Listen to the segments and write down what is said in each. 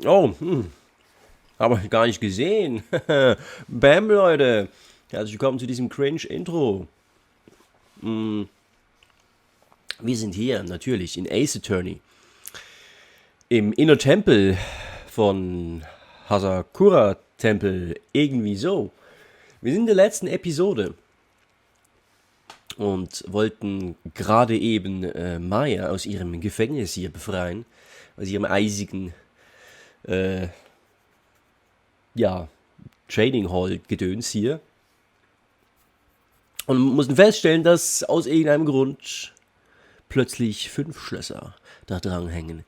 Oh, aber gar nicht gesehen. Bam, Leute. Herzlich willkommen zu diesem Cringe-Intro. Wir sind hier natürlich in Ace Attorney. Im Inner Tempel von Hasakura-Tempel. Irgendwie so. Wir sind in der letzten Episode. Und wollten gerade eben Maya aus ihrem Gefängnis hier befreien. Aus ihrem eisigen Training Hall Gedöns hier. Und mussten feststellen, dass aus irgendeinem Grund plötzlich 5 Schlösser da dran hängen.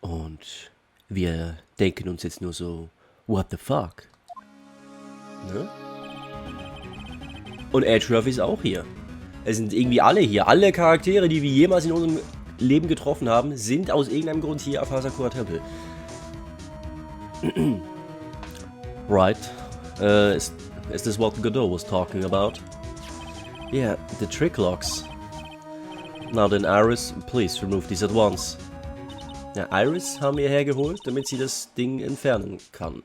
Und wir denken uns jetzt nur so, what the fuck? Ne? Und Edgeworth ist auch hier. Es sind irgendwie alle hier. Alle Charaktere, die wir jemals in unserem Leben getroffen haben, sind aus irgendeinem Grund hier auf Hasakura Tempel. Right. Is this what Godot was talking about? Yeah, the trick locks. Now then, Iris, please remove these at once. Ja, Iris haben wir hergeholt, damit sie das Ding entfernen kann.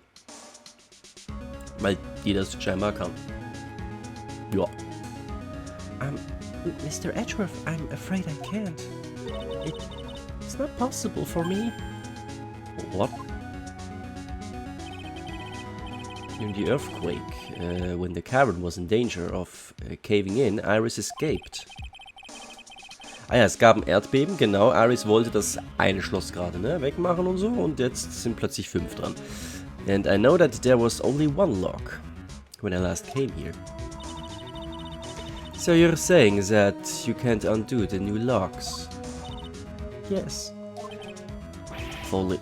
Weil die das scheinbar kann. Ja. Mr. Edgeworth, I'm afraid I can't. It's not possible for me. What? During the earthquake, when the cavern was in danger of caving in, Iris escaped. Ah ja, es gab ein Erdbeben, genau. Iris wollte das eine Schloss gerade wegmachen und so, und jetzt sind plötzlich 5 dran. And I know that there was only one lock when I last came here. So you're saying that you can't undo the new locks? Yes. If only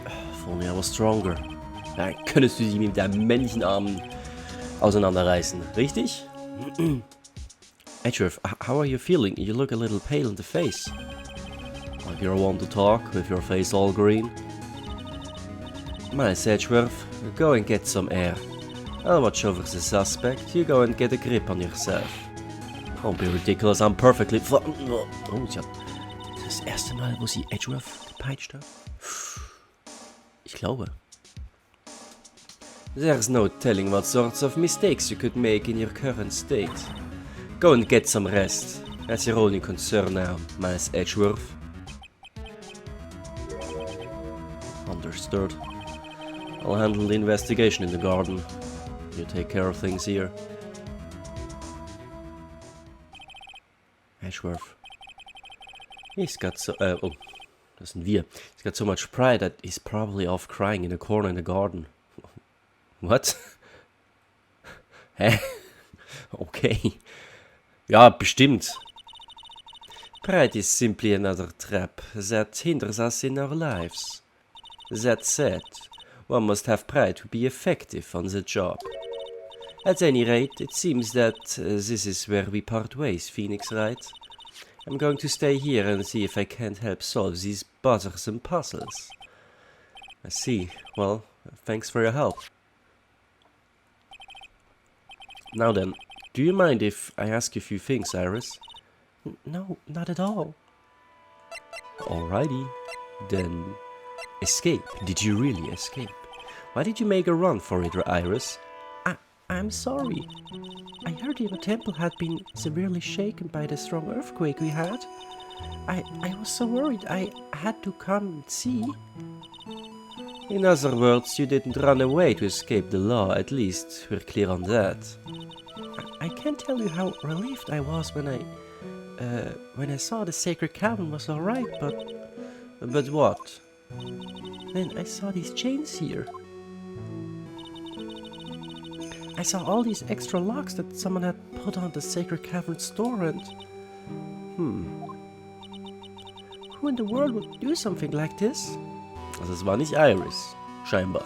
I was stronger. Dann könntest du sie mit deinen männlichen Armen auseinanderreißen, richtig? Edgeworth, how are you feeling? You look a little pale in the face. Like you're one to talk, with your face all green. Miles Edgeworth, go and get some air. I'll watch over the suspect. You go and get a grip on yourself. Don't be ridiculous, I'm perfectly... Oh, tja. Das erste Mal, wo sie Edgeworth gepeitscht hat? Ich glaube. There's no telling what sorts of mistakes you could make in your current state. Go and get some rest. That's your only concern now, Miles Edgeworth. Understood. I'll handle the investigation in the garden. You take care of things here. Edgeworth. He's got so... oh, das sind wir. He's got so much pride that he's probably off crying in a corner in the garden. What? Hä? Okay. Ja, bestimmt. Pride is simply another trap that hinders us in our lives. That said, one must have pride to be effective on the job. At any rate, it seems that this is where we part ways, Phoenix Wright. I'm going to stay here and see if I can't help solve these bothersome puzzles. I see. Well, thanks for your help. Now then, do you mind if I ask you a few things, Iris? No, not at all. Alrighty. Then, escape. Did you really escape? Why did you make a run for it, Iris? I'm sorry. I heard your temple had been severely shaken by the strong earthquake we had. I was so worried I had to come and see. In other words, you didn't run away to escape the law, at least we're clear on that. I can't tell you how relieved I was when I saw the sacred cavern was alright, But what? then I saw these chains here. I saw all these extra locks that someone had put on the sacred cavern's door and... Who in the world would do something like this? Also es war nicht Iris, scheinbar.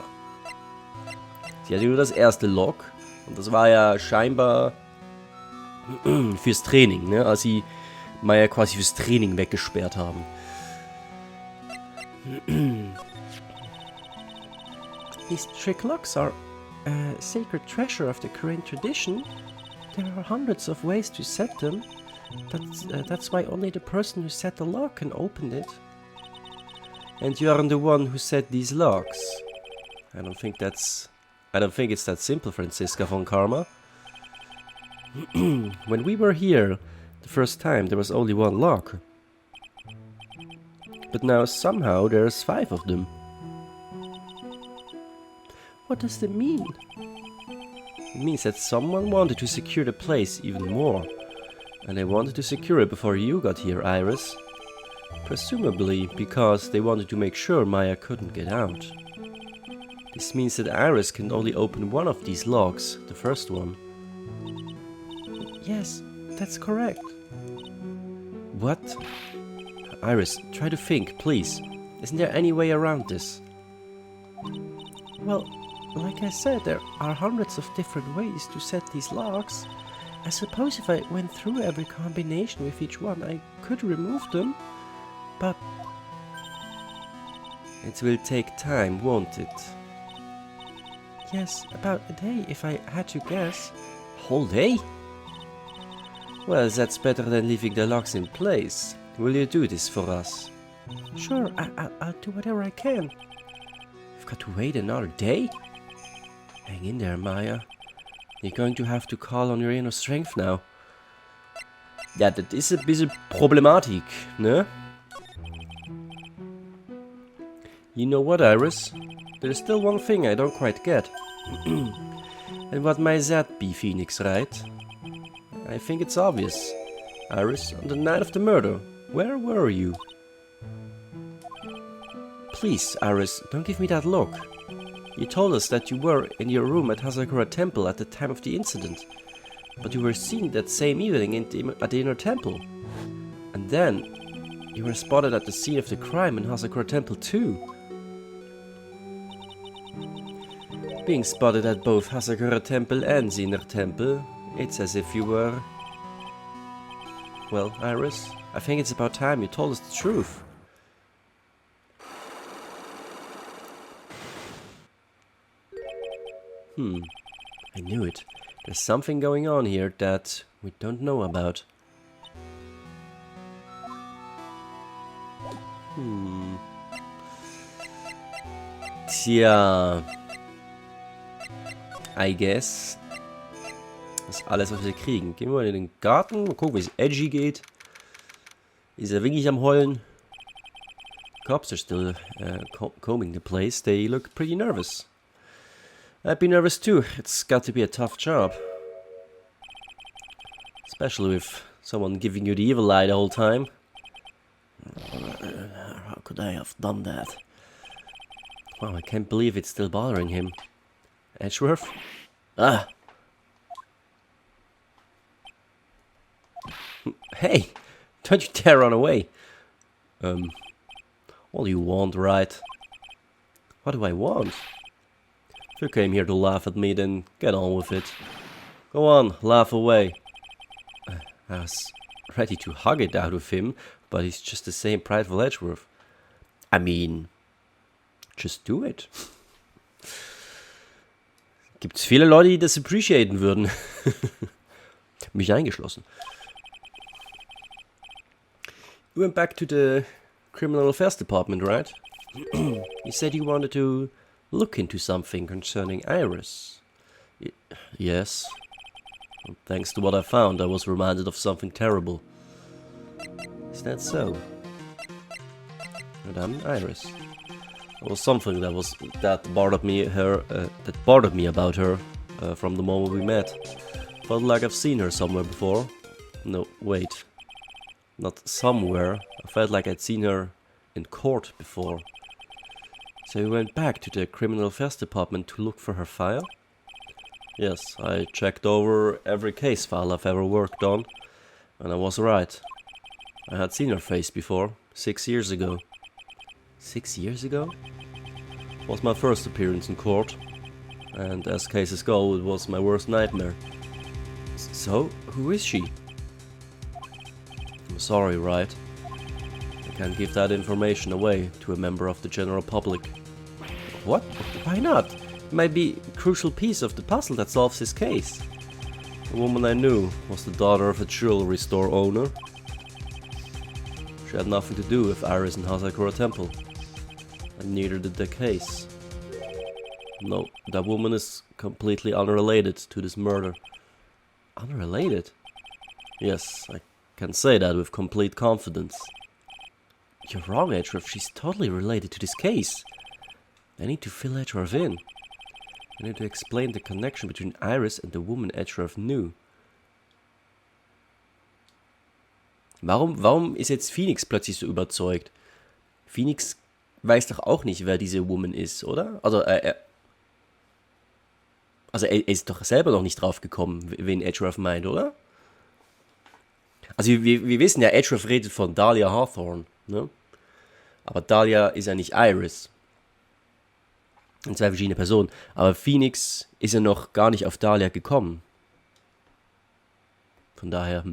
Sie hatte nur das erste Lock und das war ja scheinbar fürs Training, ne? Als sie Maya quasi fürs Training weggesperrt haben. These trick locks are a sacred treasure of the Korean tradition. There are hundreds of ways to set them. That's why only the person who set the lock can open it. And you are the one who set these locks. I don't think it's that simple, Franziska von Karma. When we were here the first time, there was only one lock. But now somehow there's 5 of them. What does that mean? It means that someone wanted to secure the place even more. And they wanted to secure it before you got here, Iris. Presumably because they wanted to make sure Maya couldn't get out. This means that Iris can only open one of these locks, the first one. Yes, that's correct. What? Iris, try to think, please. Isn't there any way around this? Well, like I said, there are hundreds of different ways to set these locks. I suppose if I went through every combination with each one, I could remove them, but... It will take time, won't it? Yes, about a day if I had to guess. Whole day? Well, that's better than leaving the locks in place. Will you do this for us? Sure, I'll do whatever I can. You've got to wait another day? Hang in there, Maya. You're going to have to call on your inner strength now. Ja, das ist ein bisschen Problematik, ne? You know what, Iris? There's still one thing I don't quite get. And what might that be, Phoenix, right? I think it's obvious. Iris, on the night of the murder, where were you? Please, Iris, don't give me that look. You told us that you were in your room at Hasakura Temple at the time of the incident. But you were seen that same evening at the inner temple. And then, you were spotted at the scene of the crime in Hasakura Temple too. Being spotted at both Hasakura Temple and the inner temple, it's as if you were... Well, Iris, I think it's about time you told us the truth. I knew it. There's something going on here that we don't know about. Tja. I guess. Das ist alles, was wir kriegen. Gehen wir mal in den Garten. Mal gucken, wie es Edgy geht. Ist er wirklich am Heulen? Cops are still combing the place. They look pretty nervous. I'd be nervous too. It's got to be a tough job. Especially with someone giving you the evil eye the whole time. How could I have done that? Wow, I can't believe it's still bothering him. Edgeworth? Ah! Hey! Don't you dare run away! All you want, right? What do I want? If you came here to laugh at me, then get on with it. Go on, laugh away. I was ready to hug it out of him, but he's just the same prideful Edgeworth. I mean, just do it. Gibt's viele Leute, die das appreciaten würden. Mich eingeschlossen. You went back to the Criminal Affairs Department, right? You said you wanted to look into something concerning Iris. Yes. Well, thanks to what I found, I was reminded of something terrible. Is that so? Madame Iris. There was something that bothered me about her from the moment we met. Felt like I've seen her somewhere before. No, wait. Not somewhere. I felt like I'd seen her in court before. So you went back to the Criminal Affairs Department to look for her file? Yes, I checked over every case file I've ever worked on, and I was right. I had seen her face before, 6 years ago. 6 years ago? It was my first appearance in court, and as cases go, it was my worst nightmare. So, who is she? I'm sorry, Wright. I can't give that information away to a member of the general public. What? Why not? It might be a crucial piece of the puzzle that solves his case. The woman I knew was the daughter of a jewelry store owner. She had nothing to do with Iris and Hasakura Temple, and neither did the case. No, that woman is completely unrelated to this murder. Unrelated? Yes, I can say that with complete confidence. You're wrong, Ahrefs. She's totally related to this case. I need to fill Ahrefs in. I need to explain the connection between Iris and the woman Ahrefs knew. Warum ist jetzt Phoenix plötzlich so überzeugt? Phoenix weiß doch auch nicht, wer diese Woman ist, oder? Also er ist doch selber noch nicht drauf gekommen, wen Ahrefs meint, oder? Also wir wissen ja, Ahrefs redet von Dahlia Hawthorne, ne? Aber Dahlia ist ja nicht Iris. Und zwei verschiedene Personen. Aber Phoenix ist ja noch gar nicht auf Dahlia gekommen. Von daher,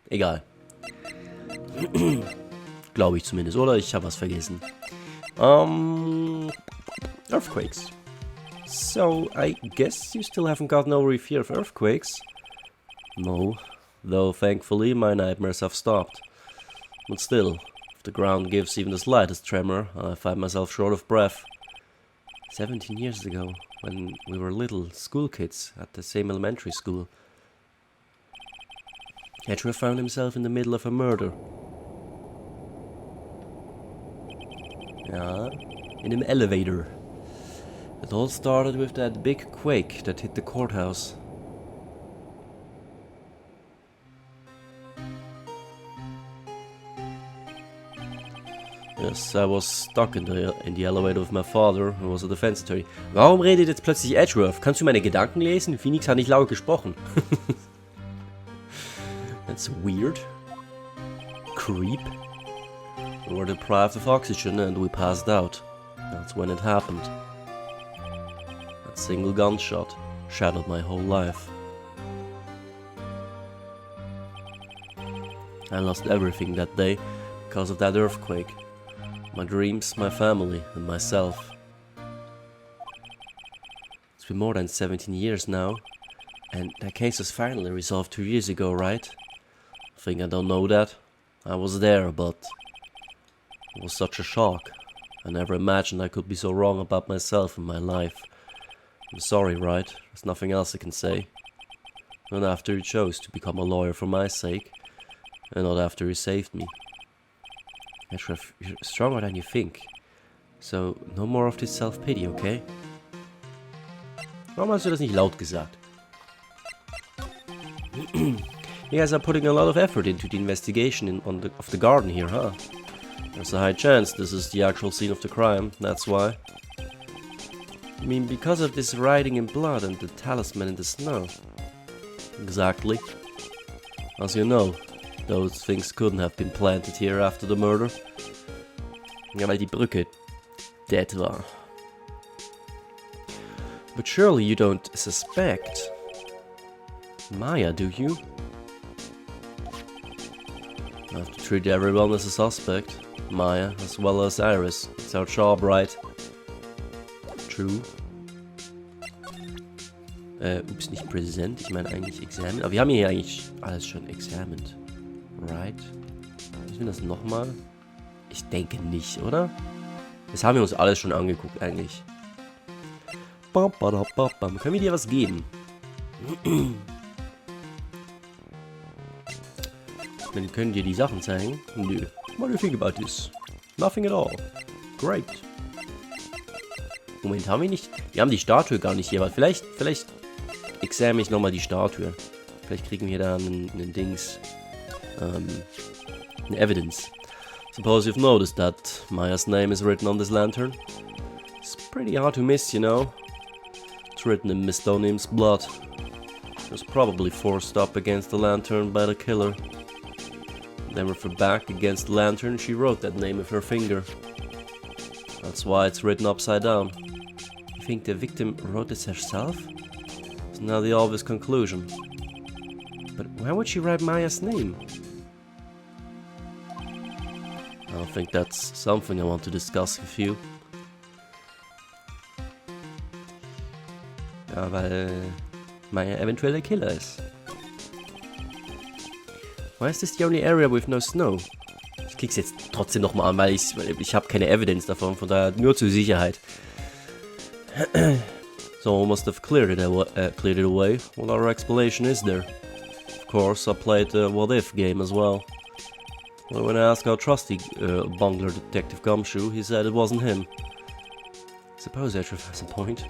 egal. Glaube ich zumindest, oder? Ich habe was vergessen. Earthquakes. So, I guess you still haven't gotten over your fear of earthquakes? No, though thankfully my nightmares have stopped. But still, if the ground gives even the slightest tremor, I find myself short of breath. 17 years ago, when we were little school kids at the same elementary school, Ahrefs found himself in the middle of a murder. Yeah, in an elevator. It all started with that big quake that hit the courthouse. Yes, I was stuck in the elevator with my father, who was a defense attorney. Warum redet jetzt plötzlich Ahrefs? Kannst du meine Gedanken lesen? Phoenix hat nicht laut gesprochen. That's weird. Creep. We were deprived of oxygen and we passed out. That's when it happened. That single gunshot shattered my whole life. I lost everything that day because of that earthquake. My dreams, my family, and myself. It's been more than 17 years now, and that case was finally resolved 2 years ago, right? Think I don't know that? I was there, but it was such a shock. I never imagined I could be so wrong about myself and my life. I'm sorry, Wright. There's nothing else I can say. Not after you chose to become a lawyer for my sake, and not after you saved me. Ahrefs, you're stronger than you think. So, no more of this self-pity, okay? Warum hast du das nicht laut gesagt? You guys are putting a lot of effort into the investigation of the garden here, huh? There's a high chance this is the actual scene of the crime, that's why. I mean, because of this writing in blood and the talisman in the snow. Exactly. As you know, those things couldn't have been planted here after the murder. Ja, weil die Brücke dead war. But surely you don't suspect Maya, do you? I have to treat everyone as a suspect. Maya, as well as Iris. It's our job, right? True. Ups, nicht präsent. Ich meine eigentlich examined. Aber wir haben hier eigentlich alles schon examined. Right? Müssen wir das nochmal? Ich denke nicht, oder? Das haben wir uns alles schon angeguckt, eigentlich. Können wir dir was geben? Wir können dir die Sachen zeigen. Nö. What do you think about this? Nothing at all. Great. Moment, haben wir nicht... Wir haben die Statue gar nicht hier, aber vielleicht examine ich nochmal die Statue. Vielleicht kriegen wir da einen Dings... an evidence. Suppose you've noticed that Maya's name is written on this lantern. It's pretty hard to miss, you know. It's written in Miss Donim's blood. She was probably forced up against the lantern by the killer. Then with her back against the lantern, she wrote that name with her finger. That's why it's written upside down. You think the victim wrote this herself? It's now the obvious conclusion. But why would she write Maya's name? I don't think that's something I want to discuss with you. Ja, weil Maya eventuell der Killer ist. Why is this the only area with no snow? Ich klick's jetzt trotzdem nochmal an, weil ich habe keine Evidence davon, von daher nur zur Sicherheit. So I must have cleared it away. What other explanation is there? Of course, I played the what if game as well. Well, when I asked our trusty bungler Detective Gumshoe, he said it wasn't him. Suppose Edgeworth has a point.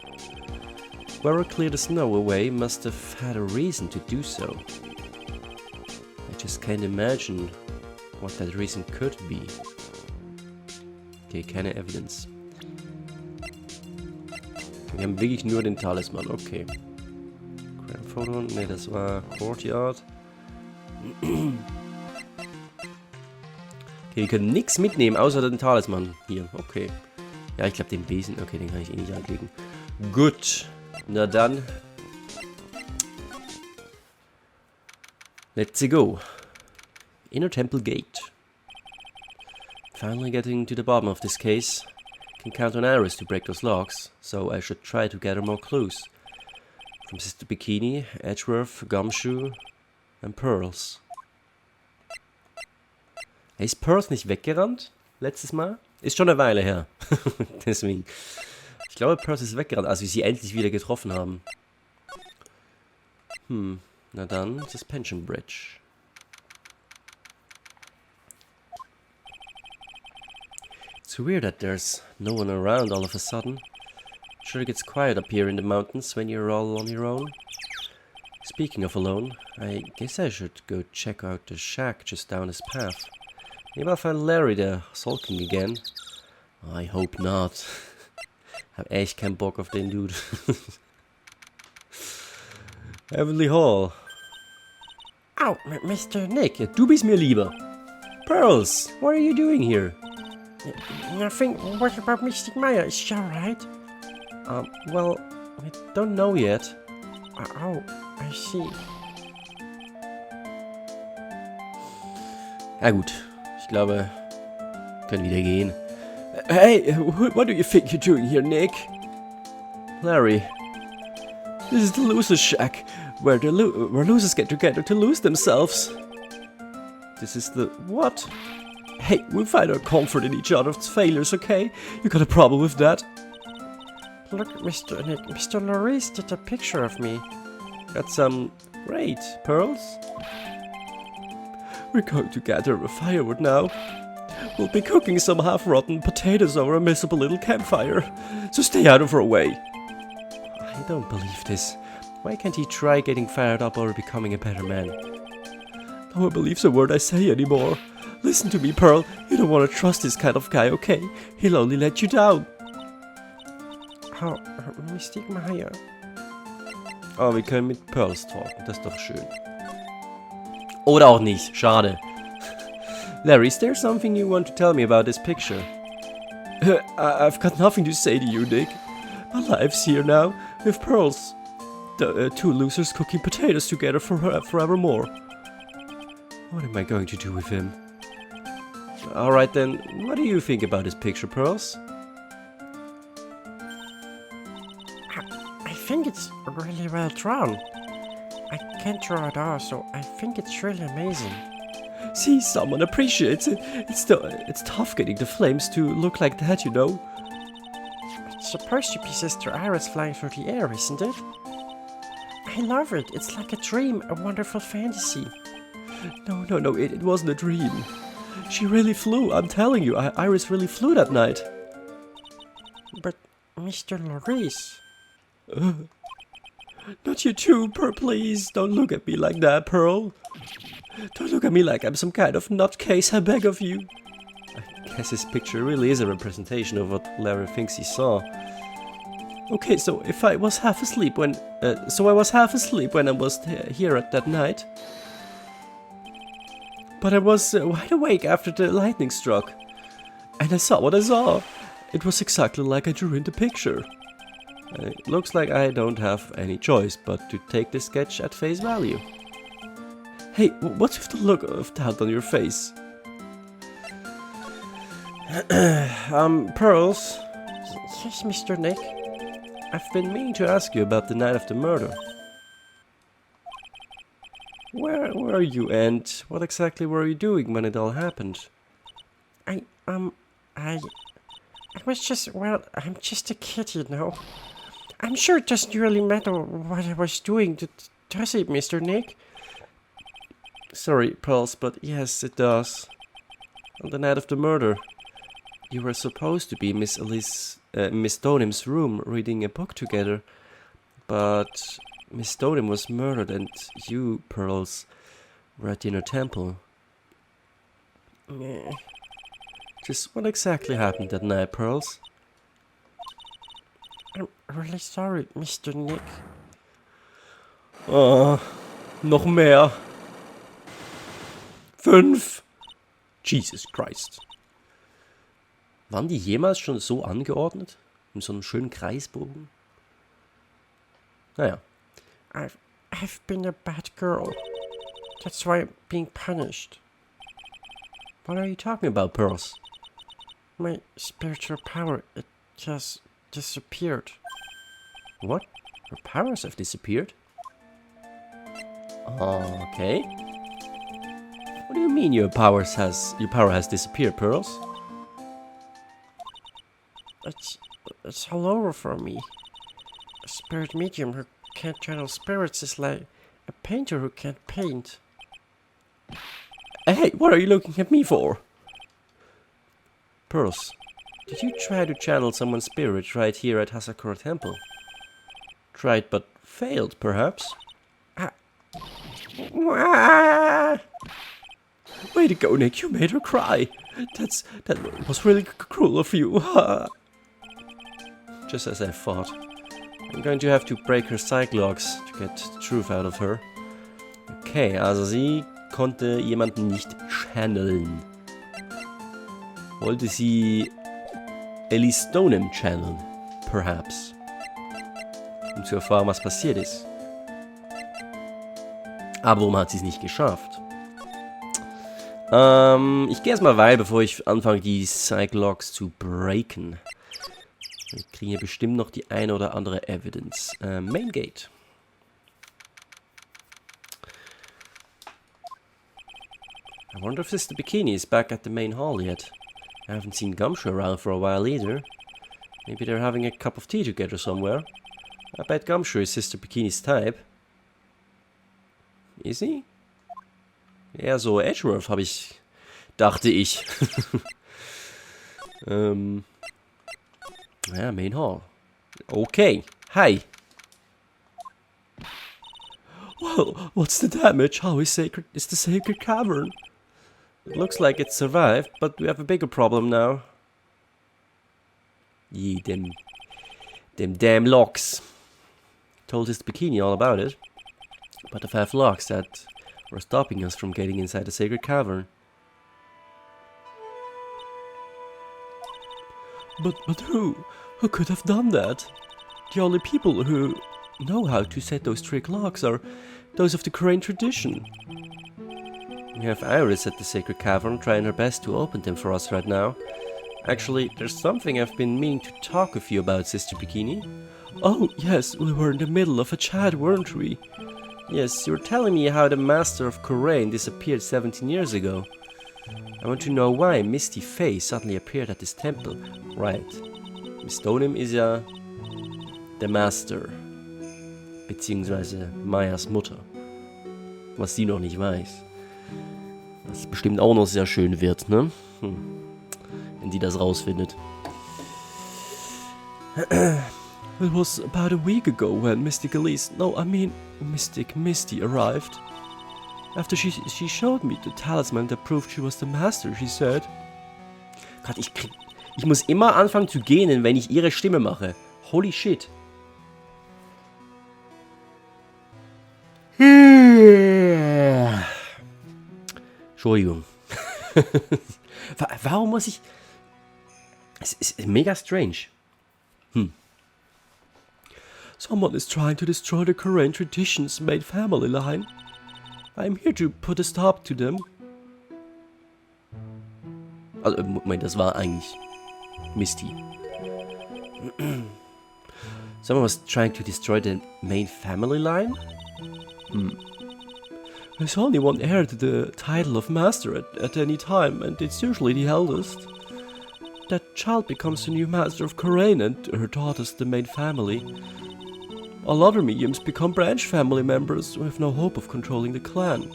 Whoever cleared the snow away must have had a reason to do so. I just can't imagine what that reason could be. Okay, keine Evidence. Wir haben wirklich nur den Talisman, okay. Foto, ne, das war Courtyard. Okay, wir können nichts mitnehmen, außer den Talisman. Hier, okay. Ja, ich glaube den Besen, okay, den kann ich eh nicht anklicken. Gut, na dann. Let's go. Inner Temple Gate. Finally getting to the bottom of this case. Can count on arrows to break those locks, so I should try to gather more clues. From Sister Bikini, Edgeworth, Gumshoe and Pearls. Hey, ist Pearls nicht weggerannt? Letztes Mal? Ist schon eine Weile her. Deswegen. Ich glaube, Pearls ist weggerannt, als wir sie endlich wieder getroffen haben. Na dann, Suspension Bridge. It's weird that there's no one around all of a sudden. Sure gets quiet up here in the mountains when you're all on your own. Speaking of alone, I guess I should go check out the shack just down this path. Maybe I'll find Larry there, sulking again. I hope not. Hab echt keinen Bock auf den Dude. Heavenly Hall. Oh, Mr. Nick. Du bist mir lieber. Pearls, what are you doing here? Nothing. What about Mystic Maya? Is she alright? Well, I don't know yet. Oh, I see. Ja gut, ich glaube, wir können wieder gehen. Hey, what do you think you're doing here, Nick? Larry, this is the loser's shack, where losers get together to lose themselves. This is the... what? Hey, we find our comfort in each other's failures, okay? You got a problem with that? Look, Mr. Nick, Mr. Lorraine did a picture of me. That's, great. Pearls? We're going to gather a firewood now. We'll be cooking some half-rotten potatoes over a miserable little campfire. So stay out of our way. I don't believe this. Why can't he try getting fired up or becoming a better man? No one believes a word I say anymore. Listen to me, Pearl. You don't want to trust this kind of guy, okay? He'll only let you down. Oh, Mystic Maya. Oh, wir können mit Pearls talken. Das ist doch schön. Oder auch nicht. Schade. Larry, is there something you want to tell me about this picture? I've got nothing to say to you, Nick. My life's here now, with Pearls. The two losers cooking potatoes together forevermore. What am I going to do with him? Alright then, what do you think about this picture, Pearls? I think it's really well drawn. I can't draw at all, so I think it's really amazing. See, someone appreciates it. It's tough getting the flames to look like that, you know. It's supposed to be Sister Iris flying through the air, isn't it? I love it. It's like a dream, a wonderful fantasy. No, it wasn't a dream. She really flew, I'm telling you. Iris really flew that night. But, Mr. Lorraine... Not you too, Pearl, please. Don't look at me like that, Pearl. Don't look at me like I'm some kind of nutcase, I beg of you. I guess this picture really is a representation of what Larry thinks he saw. Okay, so if I was half asleep when... I was half asleep when I was here at that night. But I was wide awake after the lightning struck. And I saw what I saw. It was exactly like I drew in the picture. It looks like I don't have any choice but to take this sketch at face value. Hey, what's with the look of doubt on your face? Pearls? Yes, Mr. Nick? I've been meaning to ask you about the night of the murder. Where were you and what exactly were you doing when it all happened? I was just, well, I'm just a kid, you know. I'm sure it doesn't really matter what I was doing, does it, Mr. Nick? Sorry, Pearls, but yes, it does. On the night of the murder, you were supposed to be Miss Stoneham's room reading a book together. But Miss Stoneham was murdered and you, Pearls, were at the inner temple. Yeah. Just what exactly happened that night, Pearls? I'm really sorry, Mr. Nick. Noch mehr. 5. Jesus Christ. Waren die jemals schon so angeordnet? In so einem schönen Kreisbogen? Naja. I've been a bad girl. That's why I'm being punished. What are you talking about, Pearls? My spiritual power, it just disappeared. What? Her powers have disappeared? Okay. What do you mean your power has disappeared, Pearls? It's all over for me. A spirit medium who can't channel spirits is like a painter who can't paint. Hey, what are you looking at me for? Pearls, did you try to channel someone's spirit right here at Hasakura Temple? Tried but failed, perhaps? Way to go, Nick, you made her cry. That was really cruel of you. Just as I thought. I'm going to have to break her psych logs to get the truth out of her. Okay, also sie konnte jemanden nicht channeln. Wollte sie Ellie Stoneham channeln, perhaps. Um zu erfahren, was passiert ist. Aber warum hat sie es nicht geschafft? Ich gehe erstmal weiter, bevor ich anfange, die Psych-Logs zu breaken. Wir kriegen hier bestimmt noch die eine oder andere Evidence. Main Gate. I wonder if Sister Bikini is back at the main hall yet. I haven't seen Gumshoe around for a while either. Maybe they're having a cup of tea together somewhere. I bet Gumshoe is Sister Bikini's type. Is he? Eher so Edgeworth, dachte ich. Ja, Main Hall. Okay, hi. Well, what's the damage? How is the sacred cavern? It looks like it survived, but we have a bigger problem now. Yeah, them damn locks. Told Sister Bikini all about it. But the 5 locks that were stopping us from getting inside the sacred cavern. But who? Who could have done that? The only people who know how to set those trick locks are those of the Korean tradition. We have Iris at the sacred cavern trying her best to open them for us right now. Actually, there's something I've been meaning to talk with you about, Sister Bikini. Oh, yes, we were in the middle of a chat, weren't we? Yes, you were telling me how the Master of Korean disappeared 17 years ago. I want to know why Misty Faye suddenly appeared at this temple. Right. Miss Stoneham ist ja der Master. Beziehungsweise Mayas Mutter. Was sie noch nicht weiß. Was bestimmt auch noch sehr schön wird, ne? Wenn die das rausfindet. It was about a week ago when Mystic Misty arrived. After she showed me the talisman that proved she was the master, she said... Gott, ich muss immer anfangen zu gähnen, wenn ich ihre Stimme mache. Holy shit. Entschuldigung. Warum muss ich... Es ist mega strange. Someone is trying to destroy the Korean traditions made family line. I'm here to put a stop to them. Also, Moment, das war eigentlich Misty. Someone was trying to destroy the main family line? There's only one heir to the title of master at any time, and it's usually the eldest. That child becomes the new master of Korean and her daughter's the main family. All other mediums become branch family members with no hope of controlling the clan.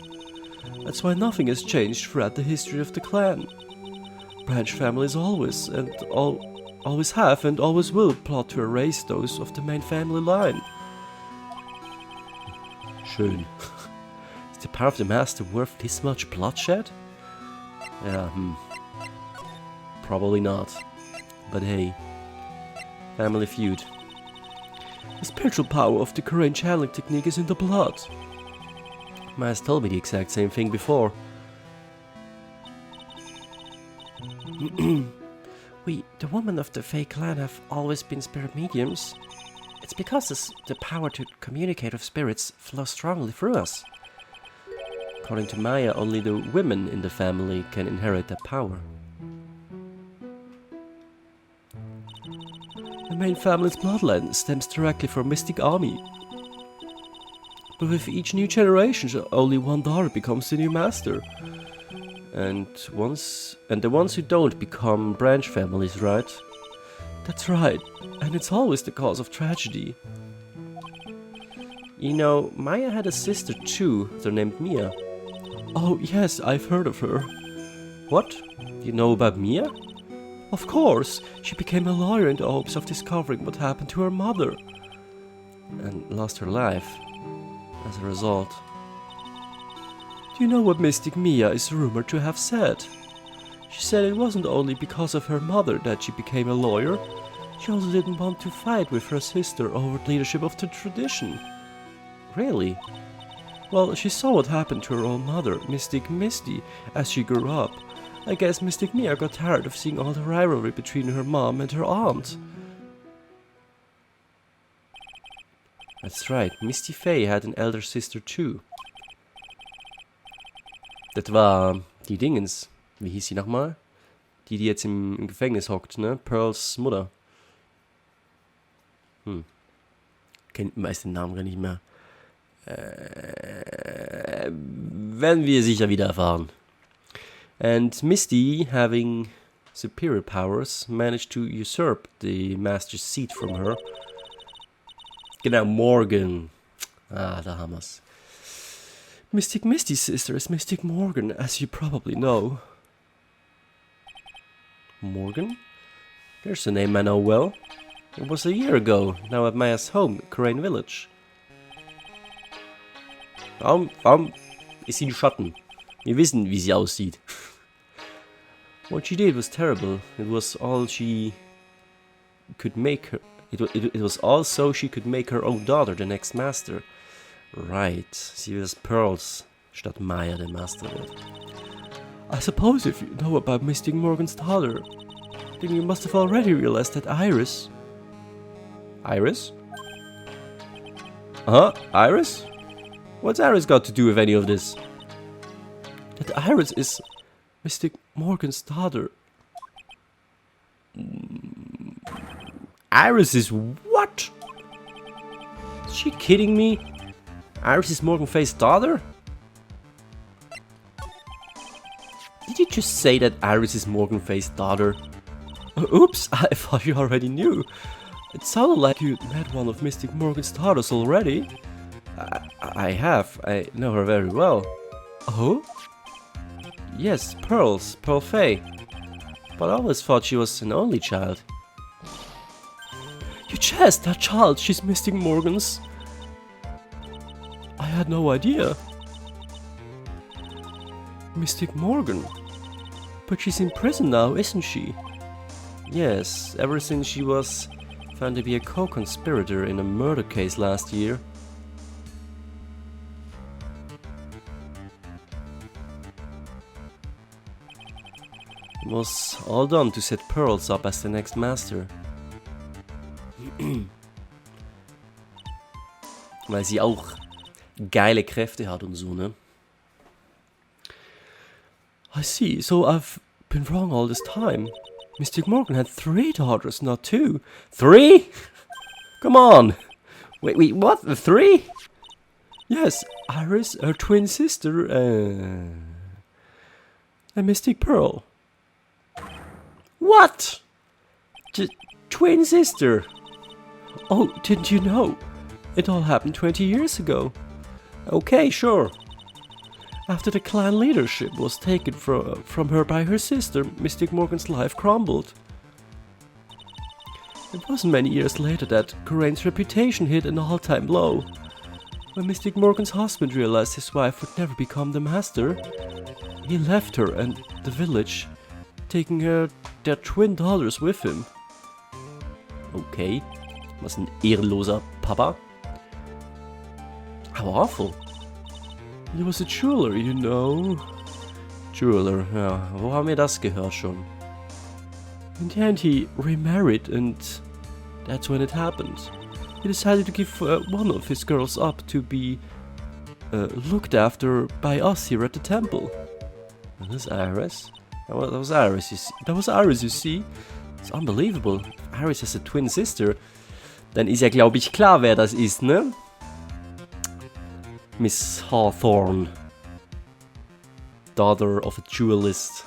That's why nothing has changed throughout the history of the clan. Branch families always have and always will plot to erase those of the main family line. Schön. Is the power of the master worth this much bloodshed? Yeah, probably not. But hey, family feud. The spiritual power of the Korean channeling technique is in the blood. Mas told me the exact same thing before. We, the women of the Fae clan, have always been spirit mediums. It's because the power to communicate with spirits flows strongly through us. According to Maya, only the women in the family can inherit that power. The main family's bloodline stems directly from Mystic Army. But with each new generation, only one daughter becomes the new master. And the ones who don't become branch families, right? That's right, and it's always the cause of tragedy. You know, Maya had a sister too, they're named Mia. Oh yes, I've heard of her. What? You know about Mia? Of course, she became a lawyer in the hopes of discovering what happened to her mother. And lost her life as a result. Do you know what Mystic Mia is rumored to have said? She said it wasn't only because of her mother that she became a lawyer, she also didn't want to fight with her sister over the leadership of the tradition. Really? Well, she saw what happened to her own mother, Mystic Misty, as she grew up. I guess Mystic Mia got tired of seeing all the rivalry between her mom and her aunt. That's right, Misty Faye had an elder sister too. Das war die Dingens. Wie hieß sie nochmal? Die jetzt im Gefängnis hockt, ne? Pearls Mutter. Weiß den Namen gar nicht mehr. Werden wir sicher wieder erfahren. And Misty, having superior powers, managed to usurp the master's seat from her. Genau, Morgan. Ah, da haben wir's. Mystic Misty's sister is Mystic Morgan, as you probably know. Morgan? There's a name I know well. It was a year ago, now at Maya's home, Crane Village. Warum ist sie ein Schatten? Wir wissen, wie sie aussieht. What she did was terrible. It was all she could make her. It was all so she could make her own daughter the next master. Right, sie was Pearls statt Maya der Master wird. I suppose if you know about Mystic Morgan's daughter, then you must have already realized that Iris... Iris? Iris? What's Iris got to do with any of this? That Iris is Mystic Morgan's daughter. Iris is what? Is she kidding me? Iris is Morgan Faye's daughter? Did you just say that Iris is Morgan Faye's daughter? Oops, I thought you already knew. It sounded like you'd met one of Mystic Morgan's daughters already. I have. I know her very well. Oh? Yes, Pearl Faye. But I always thought she was an only child. You jest, that child, she's Mystic Morgan's. I had no idea. Mystic Morgan? But she's in prison now, isn't she? Yes, ever since she was found to be a co-conspirator in a murder case last year. It was all done to set Pearls up as the next master. Weil sie auch geile Kräfte hat und so, ne? I see, so I've been wrong all this time. Mystic Morgan had 3 daughters, not 2. 3? Come on! Wait, what? 3? Yes, Iris, her twin sister, and Mystic Pearl. What? Twin sister? Oh, didn't you know? It all happened 20 years ago. Okay, sure. After the clan leadership was taken from her by her sister, Mystic Morgan's life crumbled. It wasn't many years later that Corain's reputation hit an all-time low. When Mystic Morgan's husband realized his wife would never become the master, he left her and the village, taking their twin daughters with him. Okay. Was ein ehrenloser Papa. How awful. He was a jeweler, you know. Jeweler, ja. Wo haben wir das gehört schon? In the end he remarried and that's when it happened. He decided to give one of his girls up to be looked after by us here at the temple. And that's Iris. That was Iris, you see. That was Iris, you see. It's unbelievable. If Iris has a twin sister. Dann ist ja, glaube ich, klar, wer das ist, ne? Miss Hawthorne. Daughter of a jewelist.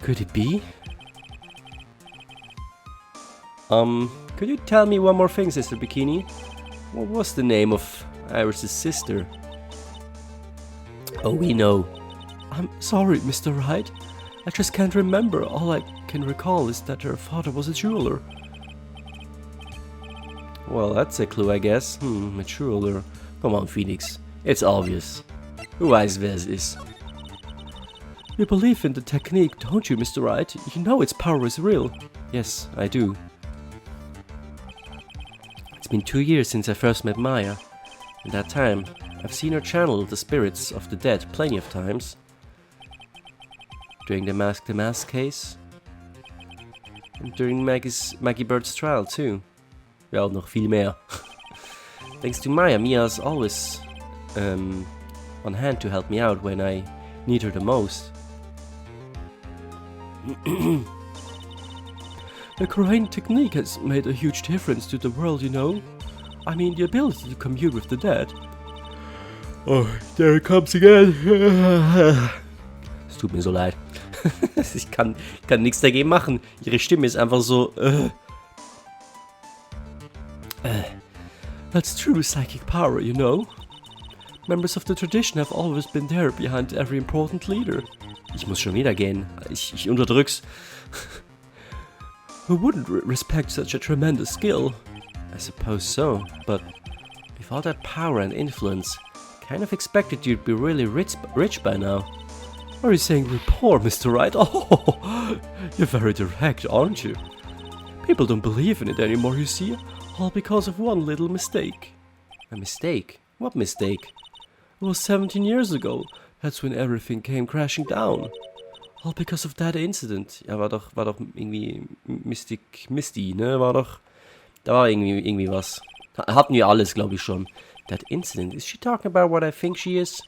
Could it be? Could you tell me one more thing, Sister Bikini? What was the name of Iris' sister? Oh, we know. I'm sorry, Mr. Wright. I just can't remember. All I can recall is that her father was a jeweler. Well, that's a clue, I guess. A jeweler. Come on, Phoenix. It's obvious. Who weiß, wer es ist? You believe in the technique, don't you, Mr. Wright? You know its power is real. Yes, I do. It's been 2 years since I first met Maya. In that time, I've seen her channel the spirits of the dead plenty of times. During the Mask case. And during Maggie Bird's trial too. Ja, und noch viel mehr. Thanks to Maya, Mia's always on hand to help me out when I need her the most. The Corain technique has made a huge difference to the world, you know. I mean, the ability to commune with the dead. Oh, there it comes again. Es tut mir so leid. Ich kann nichts dagegen machen. Ihre Stimme ist einfach so. That's true psychic power, you know. Members of the tradition have always been there behind every important leader. Ich muss schon wieder gehen. Ich unterdrück's. Who wouldn't respect such a tremendous skill? I suppose so, but with all that power and influence, kind of expected you'd be really rich by now. Are you saying we're poor, Mr. Wright? Oh, you're very direct, aren't you? People don't believe in it anymore, you see, all because of one little mistake. A mistake? What mistake? It was 17 years ago. That's when everything came crashing down. All because of that incident. Ja, war doch irgendwie Misty, ne? Da war irgendwie was. Hatten wir alles, glaube ich schon. That incident, is she talking about what I think she is?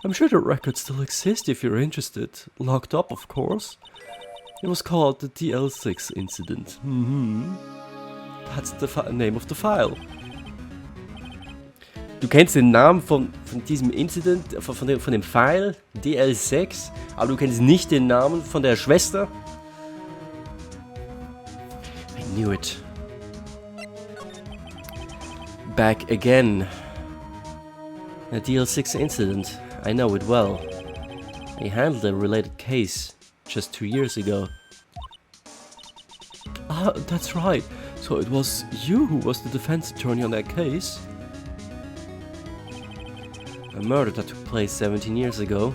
I'm sure the records still exist if you're interested. Locked up, of course. It was called the DL6 incident. That's the name of the file. Du kennst den Namen von diesem Incident, von dem File, DL6, aber du kennst nicht den Namen von der Schwester? I knew it. Back again. The DL6 incident, I know it well. I handled a related case just 2 years ago. Ah, that's right. So it was you who was the defense attorney on that case? A murder that took place 17 years ago.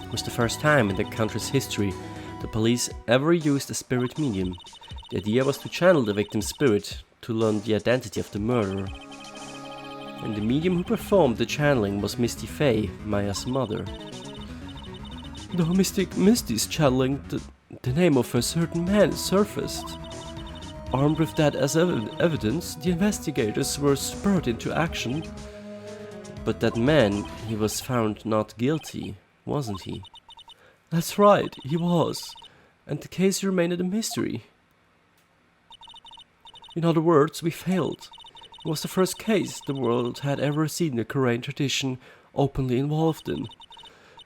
It was the first time in the country's history the police ever used a spirit medium. The idea was to channel the victim's spirit to learn the identity of the murderer. And the medium who performed the channeling was Misty Faye, Maya's mother. Though Misty's channeling, the name of a certain man surfaced. Armed with that as evidence, the investigators were spurred into action. But that man, he was found not guilty, wasn't he? That's right, he was. And the case remained a mystery. In other words, we failed. It was the first case the world had ever seen the Corain tradition openly involved in.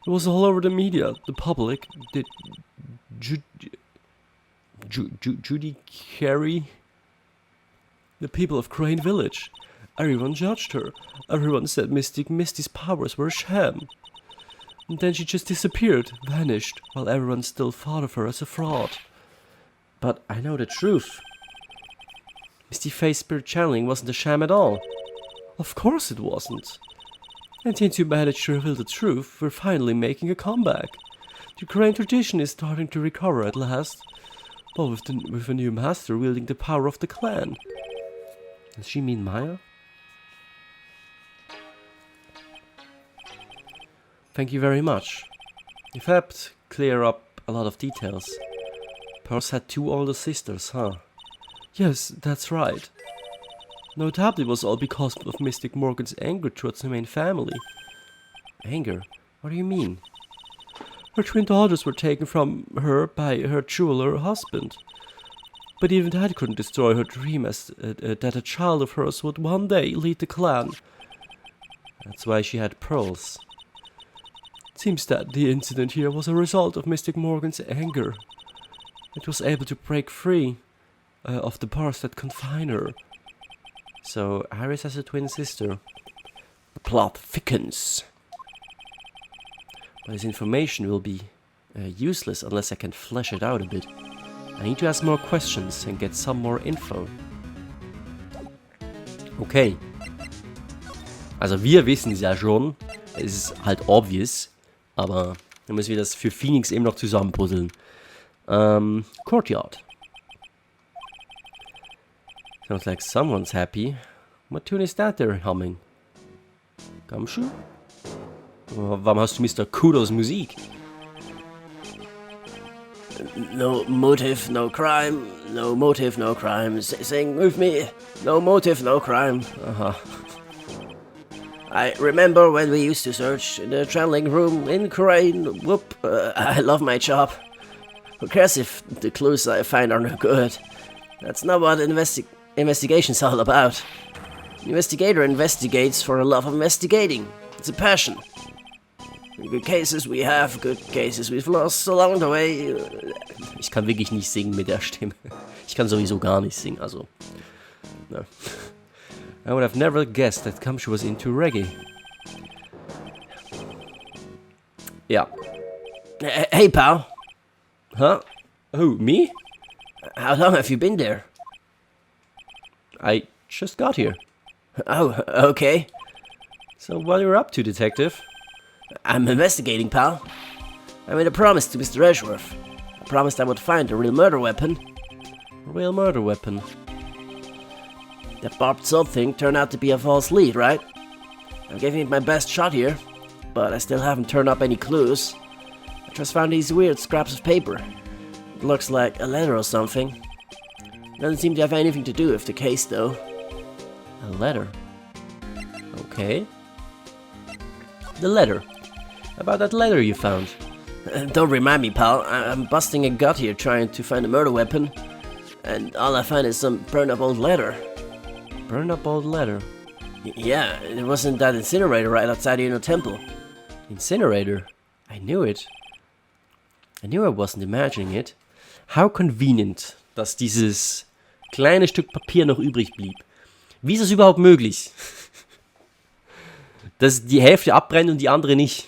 It was all over the media, the public, Judy Carey? The people of Crane Village. Everyone judged her. Everyone said Misty's powers were a sham. And then she just disappeared, vanished, while everyone still thought of her as a fraud. But I know the truth. Misty Face's spirit channeling wasn't a sham at all. Of course it wasn't. And since you managed to reveal the truth, we're finally making a comeback. The Crane tradition is starting to recover at last, but with a new master wielding the power of the clan. Does she mean Maya? Thank you very much. You've helped clear up a lot of details. Pearls had 2 older sisters, huh? Yes, that's right. No doubt it was all because of Mystic Morgan's anger towards the main family. Anger? What do you mean? Her twin daughters were taken from her by her jeweler husband. But even that couldn't destroy her dream that a child of hers would one day lead the clan. That's why she had pearls. It seems that the incident here was a result of Mystic Morgan's anger. It was able to break free of the bars that confine her. So Iris has a twin sister. The plot thickens. But this information will be useless unless I can flesh it out a bit. I need to ask more questions and get some more info. Okay. Also wir wissen es ja schon. Es ist halt obvious. Aber dann müssen wir das für Phoenix eben noch zusammenpuzzeln. Courtyard. Sounds like someone's happy. What tune is that they're humming? Gumshoe? Warum hast du Mr. Kudos Musik? No motive, no crime. No motive, no crime. Sing with me. No motive, no crime. I remember when we used to search in the channeling room in Crane. Whoop, I love my job. Who cares if the clues I find are no good? That's not what investigation's all about. The investigator investigates for the love of investigating. It's a passion. Good cases we have, good cases we've lost along the way. Ich kann wirklich nicht singen mit der Stimme. Ich kann sowieso gar nicht singen, also. No. I would have never guessed that Kamshu was into reggae. Yeah. Hey, pal. Huh? Who, me? How long have you been there? I just got here. Oh, okay. So what are you up to, detective? I'm investigating, pal. I made a promise to Mr. Edgeworth. I promised I would find a real murder weapon. A real murder weapon? That barbed sword thing turned out to be a false lead, right? I'm giving it my best shot here, but I still haven't turned up any clues. I just found these weird scraps of paper. It looks like a letter or something. Doesn't seem to have anything to do with the case, though. A letter? Okay. The letter. About that letter you found. Don't remind me, pal. I'm busting a gut here trying to find a murder weapon. And all I find is some burned up old letter. Burned up old letter? Yeah, it wasn't that incinerator right outside the inner temple. Incinerator? I knew it. I knew I wasn't imagining it. How convenient, dass dieses kleine Stück Papier noch übrig blieb. Wie ist es überhaupt möglich? Dass die Hälfte abbrennt und die andere nicht.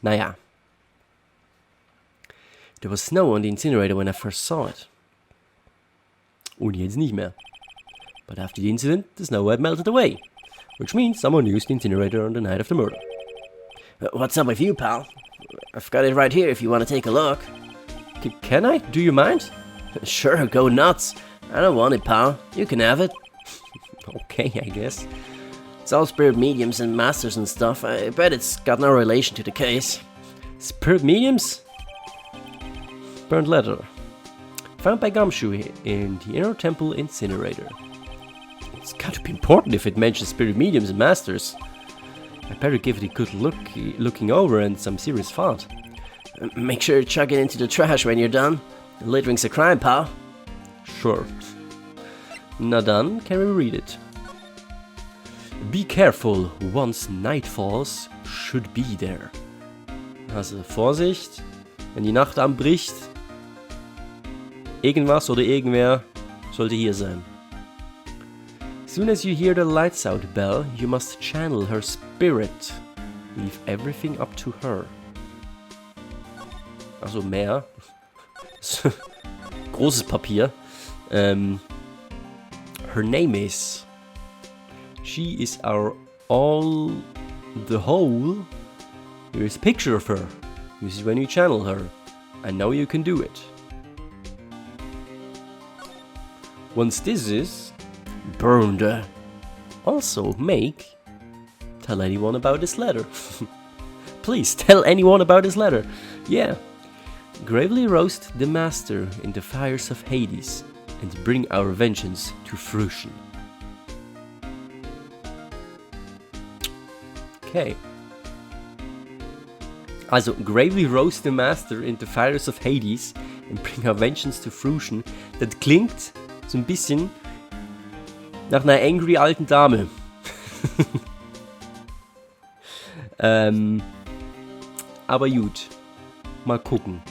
Naja. There was snow on the incinerator when I first saw it. Und jetzt nicht mehr. But after the incident, the snow had melted away. Which means someone used the incinerator on the night of the murder. What's up with you, pal? I've got it right here if you want to take a look. Can I? Do you mind? Sure, go nuts. I don't want it, pal. You can have it. Okay, I guess. It's all spirit mediums and masters and stuff. I bet it's got no relation to the case. Spirit mediums? Burned letter. Found by Gumshoe in the inner temple incinerator. It's got to be important if it mentions spirit mediums and masters. I better give it a good looking over and some serious thought. Make sure to chuck it into the trash when you're done. Littering's a crime, pal. Sure. Now done, can we read it? Be careful, once night falls, should be there. Also Vorsicht, wenn die Nacht anbricht, Irgendwas oder irgendwer sollte hier sein. As soon as you hear the lights out bell, you must channel her spirit. Leave everything up to her. Also mehr. Großes Papier. Her name is. She is our all the whole. Here is a picture of her. This is when you channel her. I know you can do it. Once this is burned, also make. Tell anyone about this letter. Please tell anyone about this letter. Yeah. Gravely roast the master in the fires of Hades and bring our vengeance to fruition. Okay. Also, gravely roast the master in the fires of Hades and bring our vengeance to fruition. Das klingt so ein bisschen nach einer angry alten Dame. Aber gut. Mal gucken.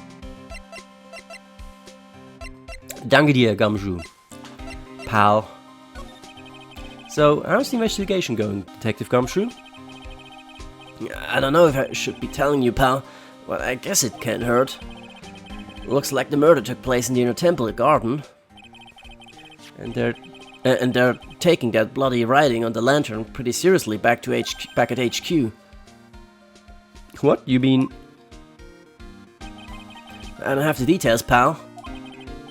Danke dir, Gumshoe. Pal. So, how's the investigation going, Detective Gumshoe? I don't know if I should be telling you, pal, but I guess it can't hurt. Looks like the murder took place in the inner temple garden. And they're taking that bloody writing on the lantern pretty seriously back at HQ. What? You mean... I don't have the details, pal.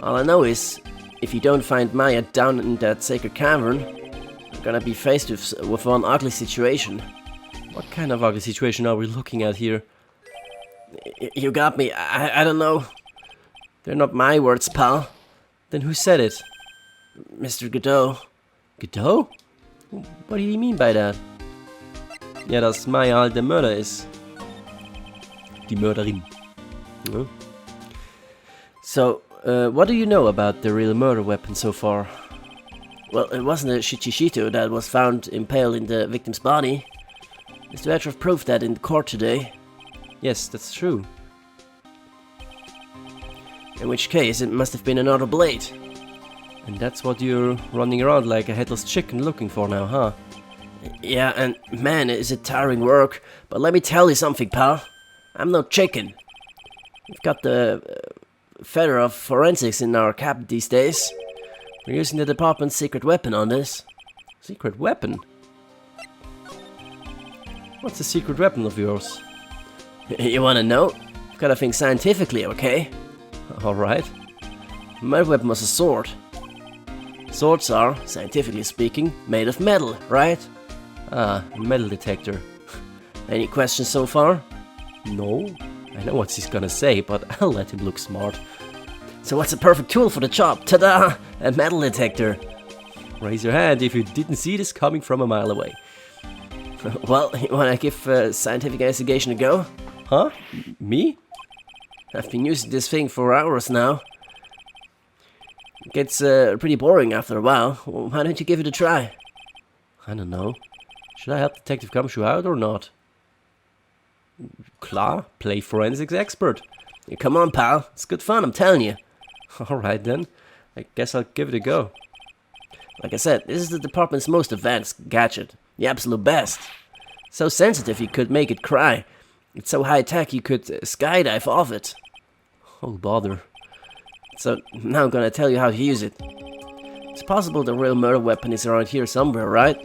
All I know is, if you don't find Maya down in that sacred cavern, you're gonna be faced with one ugly situation. What kind of ugly situation are we looking at here? You got me. I don't know. They're not my words, pal. Then who said it? Mr. Godot. Godot? What do you mean by that? Ja, dass Maya halt der Mörder ist. Die Mörderin. Ja. So, what do you know about the real murder weapon so far? Well, it wasn't a Shichishito that was found impaled in the victim's body. Mr. Vetrov proved that in court today. Yes, that's true. In which case, it must have been another blade. And that's what you're running around like a headless chicken looking for now, huh? Yeah, and man, is it tiring work. But let me tell you something, pal. I'm no chicken. We've got the feather of forensics in our cap these days. We're using the department's secret weapon on this. Secret weapon? What's the secret weapon of yours? You wanna know? I've gotta think scientifically, okay? Alright. My weapon was a sword. Swords are, scientifically speaking, made of metal, right? Ah, metal detector. Any questions so far? No. I know what he's gonna say, but I'll let him look smart. So what's a perfect tool for the job? Ta-da! A metal detector. Raise your hand if you didn't see this coming from a mile away. Well, you wanna give scientific investigation a go? Huh? Me? I've been using this thing for hours now. It gets pretty boring after a while. Why don't you give it a try? I don't know. Should I help Detective Gumshoe out or not? Klar, play forensics expert. Yeah, come on, pal. It's good fun, I'm telling you. Alright then. I guess I'll give it a go. Like I said, this is the department's most advanced gadget. The absolute best. So sensitive you could make it cry. It's so high-tech you could skydive off it. Oh, bother. So now I'm gonna tell you how to use it. It's possible the real murder weapon is around here somewhere, right?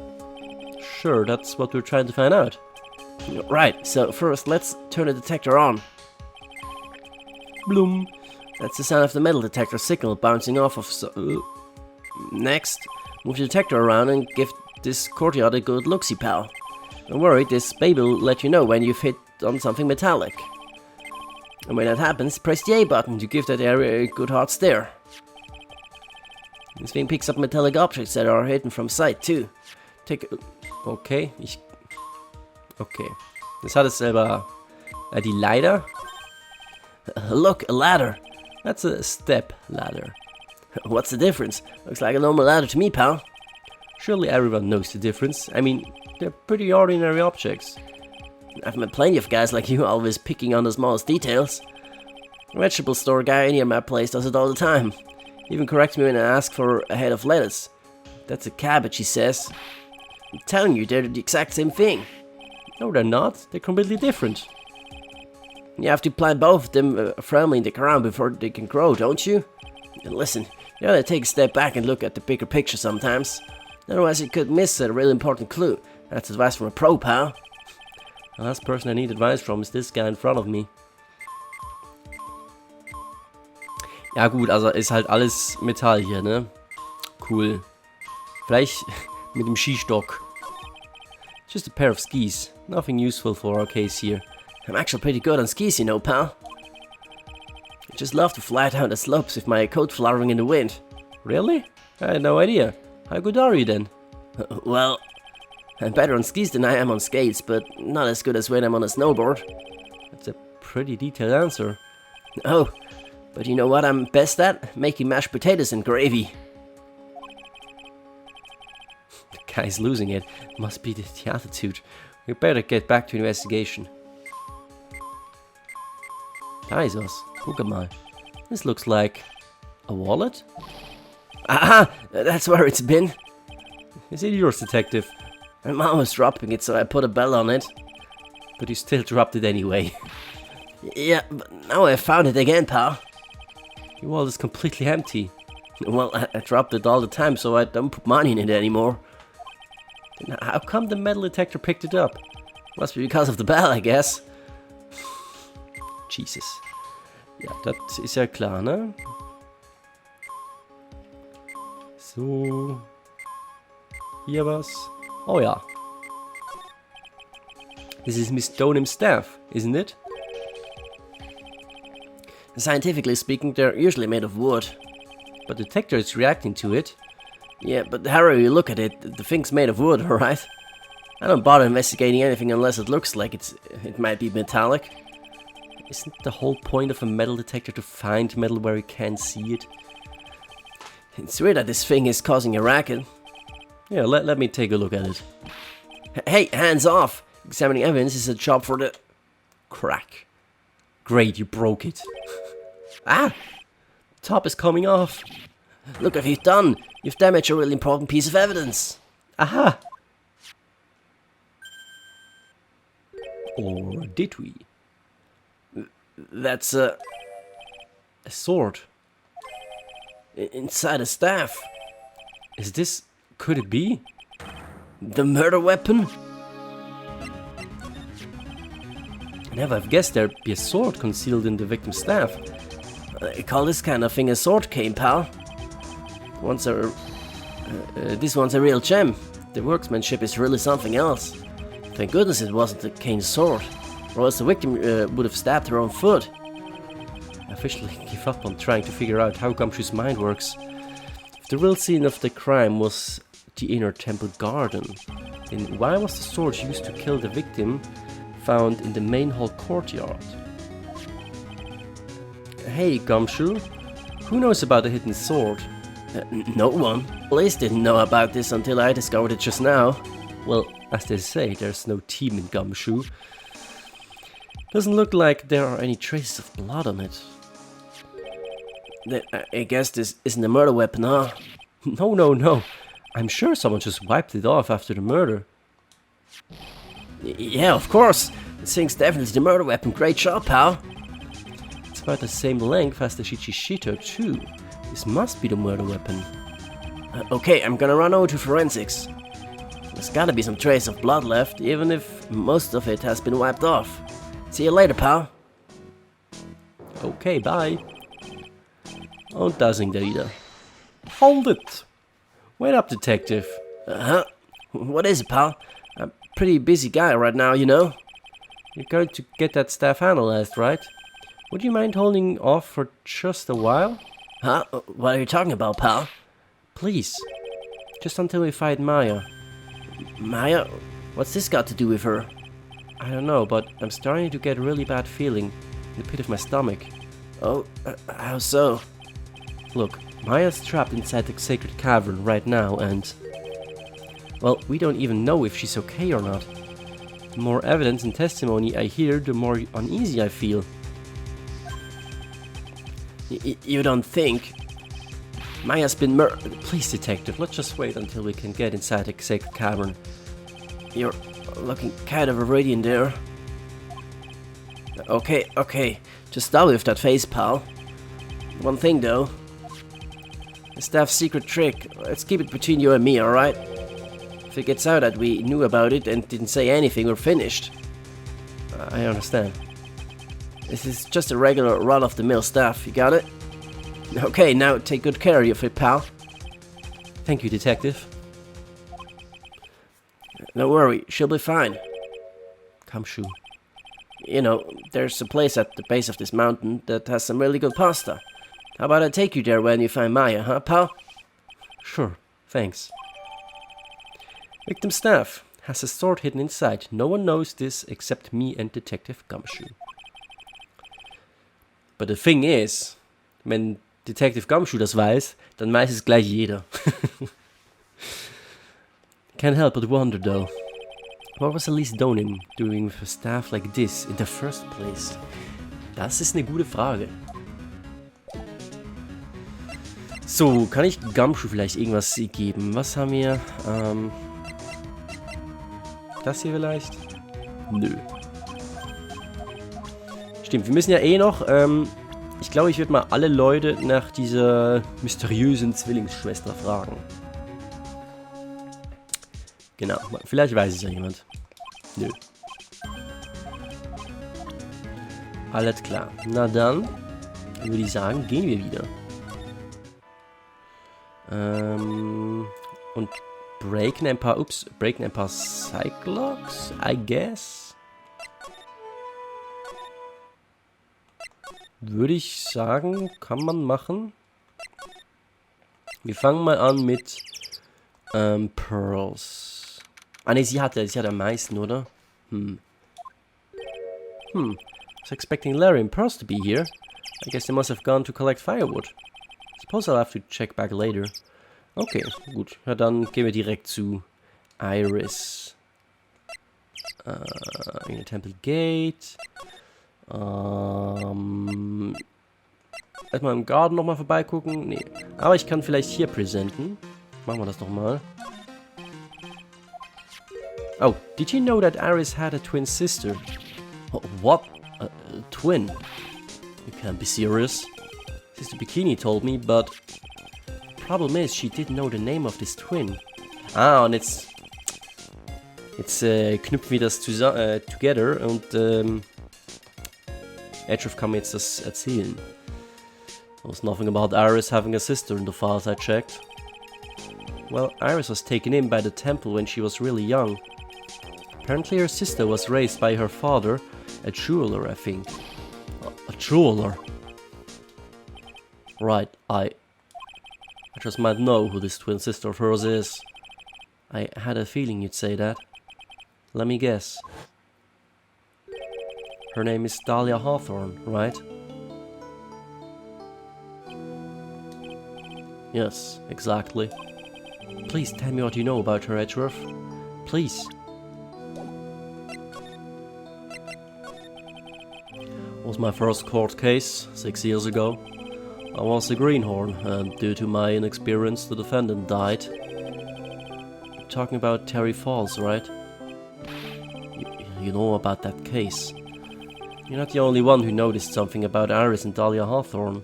Sure, that's what we're trying to find out. Right, so first let's turn the detector on. Bloom. That's the sound of the metal detector signal bouncing off of Next, move the detector around and give this courtyard a good look-see, pal. Don't worry, this baby will let you know when you've hit on something metallic. And when that happens, press the A button to give that area a good hard stare. This thing picks up metallic objects that are hidden from sight, too. Okay, Okay. Das hat es selber... die Leiter? Look, a ladder. That's a step ladder. What's the difference? Looks like a normal ladder to me, pal. Surely everyone knows the difference. I mean, they're pretty ordinary objects. I've met plenty of guys like you always picking on the smallest details. The vegetable store guy near my place does it all the time. Even corrects me when I ask for a head of lettuce. That's a cabbage, he says. I'm telling you, they're the exact same thing. No, they're not. They're completely different. You have to plant both of them firmly in the ground before they can grow, don't you? And listen, you gotta take a step back and look at the bigger picture sometimes. Otherwise you could miss a really important clue. That's advice from a pro, pal. The last person I need advice from is this guy in front of me. Ja gut, also ist halt alles Metall hier, ne? Cool. Vielleicht mit dem Skistock. Just a pair of skis. Nothing useful for our case here. I'm actually pretty good on skis, you know, pal. I just love to fly down the slopes with my coat fluttering in the wind. Really? I had no idea. How good are you then? Well, I'm better on skis than I am on skates, but not as good as when I'm on a snowboard. That's a pretty detailed answer. Oh, but you know what I'm best at? Making mashed potatoes and gravy. The guy's losing it. Must be the attitude. We better get back to investigation. Da ist was. Guck mal. This looks like a wallet? Aha! That's where it's been. Is it yours, detective? I'm almost dropping it, so I put a bell on it. But you still dropped it anyway. Yeah, but now I found it again, pal. Your wallet is completely empty. Well, I dropped it all the time, so I don't put money in it anymore. Then how come the metal detector picked it up? Must be because of the bell, I guess. Jesus. Ja, das ist ja klar, ne? So. Hier was. Oh ja. This is Miss Donim's staff, isn't it? Scientifically speaking, they're usually made of wood. But the detector is reacting to it. Yeah, but however you look at it, the thing's made of wood, alright? I don't bother investigating anything unless it looks like it might be metallic. Isn't the whole point of a metal detector to find metal where you can't see it? It's weird that this thing is causing a racket. Yeah, let me take a look at it. Hey, hands off! Examining evidence is a job for the... Crack. Great, you broke it. Ah! Top is coming off. Look what you've done! You've damaged a really important piece of evidence. Aha! Or did we? That's a sword. Inside a staff. Is this... could it be? The murder weapon? Never have guessed there'd be a sword concealed in the victim's staff. I call this kind of thing a sword cane, pal. This one's a real gem. The workmanship is really something else. Thank goodness it wasn't a cane sword, or else the victim would have stabbed her own foot. I officially give up on trying to figure out how Gumshoe's mind works. If the real scene of the crime was the inner temple garden, then why was the sword used to kill the victim found in the main hall courtyard? Hey, Gumshoe, who knows about the hidden sword? No one. Police didn't know about this until I discovered it just now. Well, as they say, there's no team in Gumshoe. Doesn't look like there are any traces of blood on it. I guess this isn't a murder weapon, huh? No. I'm sure someone just wiped it off after the murder. Yeah, of course. This thing's definitely the murder weapon. Great job, pal. It's about the same length as the Shichishito too. This must be the murder weapon. Okay, I'm gonna run over to forensics. There's gotta be some trace of blood left, even if most of it has been wiped off. See you later, pal. Okay, bye. Und da singt er wieder. Hold it! Wait up, detective. Huh? What is it, pal? I'm a pretty busy guy right now, you know? You're going to get that staff analyzed, right? Would you mind holding off for just a while? Huh? What are you talking about, pal? Please. Just until we find Maya. Maya? What's this got to do with her? I don't know, but I'm starting to get a really bad feeling in the pit of my stomach. Oh, how so? Look, Maya's trapped inside the sacred cavern right now and... well, we don't even know if she's okay or not. The more evidence and testimony I hear, the more uneasy I feel. You don't think... Maya's been murdered. Please, detective, let's just wait until we can get inside the sacred cavern. You're looking kind of radiant there. Okay. Just stop with that face, pal. One thing, though. The staff's secret trick. Let's keep it between you and me, alright? If it gets out that we knew about it and didn't say anything, we're finished. I understand. This is just a regular run-of-the-mill staff, you got it? Okay, now take good care of it, pal. Thank you, detective. Don't worry, she'll be fine. Gumshoe. You know, there's a place at the base of this mountain that has some really good pasta. How about I take you there when you find Maya, huh, pal? Sure, thanks. Victim staff has a sword hidden inside. No one knows this except me and Detective Gumshoe. But the thing is, wenn Detective Gumshoe das weiß, dann weiß es gleich jeder. Can't help but wonder though, what was Elise Doning doing with a staff like this in the first place? Das ist eine gute Frage. So, kann ich Gumshoe vielleicht irgendwas geben? Was haben wir? Das hier vielleicht? Nö. Stimmt, wir müssen ja eh noch, ich glaube, ich würde mal alle Leute nach dieser mysteriösen Zwillingsschwester fragen. Genau, vielleicht weiß es ja jemand. Nö. Alles klar. Na dann, würde ich sagen, gehen wir wieder. Und breaken ein paar Cyclops, I guess. Würde ich sagen, kann man machen. Wir fangen mal an mit Pearls. Ah ne, sie hat am meisten, oder? Was expecting Larry and Pearls to be here. I guess they must have gone to collect firewood. Suppose I'll have to check back later. Okay, gut. Ja, dann gehen wir direkt zu Iris. In der Temple Gate. Erstmal im Garten nochmal vorbeigucken. Nee. Aber ich kann vielleicht hier präsenten. Machen wir das doch mal. Oh, did you know that Iris had a twin sister? What? A twin? You can't be serious. Sister Bikini told me, but problem is she didn't know the name of this twin. Ah, und jetzt knüpfen wir das together und Edgeworth kann mir jetzt das erzählen. There was nothing about Iris having a sister in the files I checked. Well, Iris was taken in by the temple when she was really young. Apparently her sister was raised by her father, a jeweler, I think. A jeweler? Right, I just might know who this twin sister of hers is. I had a feeling you'd say that. Let me guess. Her name is Dahlia Hawthorne, right? Yes, exactly. Please tell me what you know about her, Edgeworth. Please. It was my first court case, 6 years ago. I was a greenhorn, and due to my inexperience, the defendant died. You're talking about Terry Falls, right? You know about that case. You're not the only one who noticed something about Iris and Dahlia Hawthorne.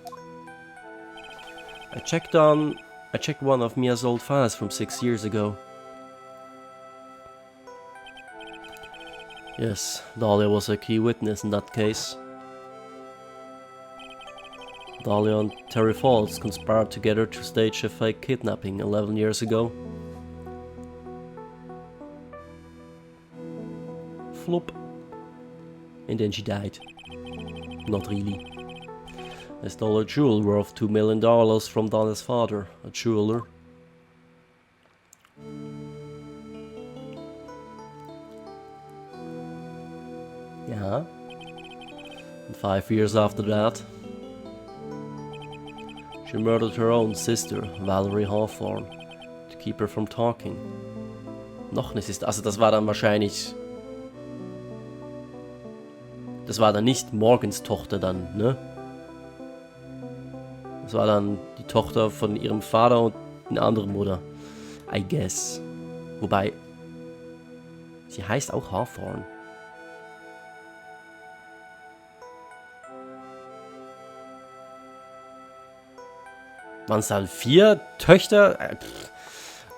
I checked one of Mia's old files from 6 years ago. Yes, Dahlia was a key witness in that case. Dahlia and Terry Falls conspired together to stage a fake kidnapping 11 years ago. Flop. And then she died. Not really. They stole a jewel worth $2 million from Dahlia's father, a jeweler. Yeah. And 5 years after that, she murdered her own sister, Valerie Hawthorne, to keep her from talking. Noch eine Sister, also das war dann wahrscheinlich... Das war dann nicht Morgans Tochter dann, ne? Das war dann die Tochter von ihrem Vater und eine andere Mutter. I guess. Wobei, sie heißt auch Hawthorne. Waren es dann 4 Töchter?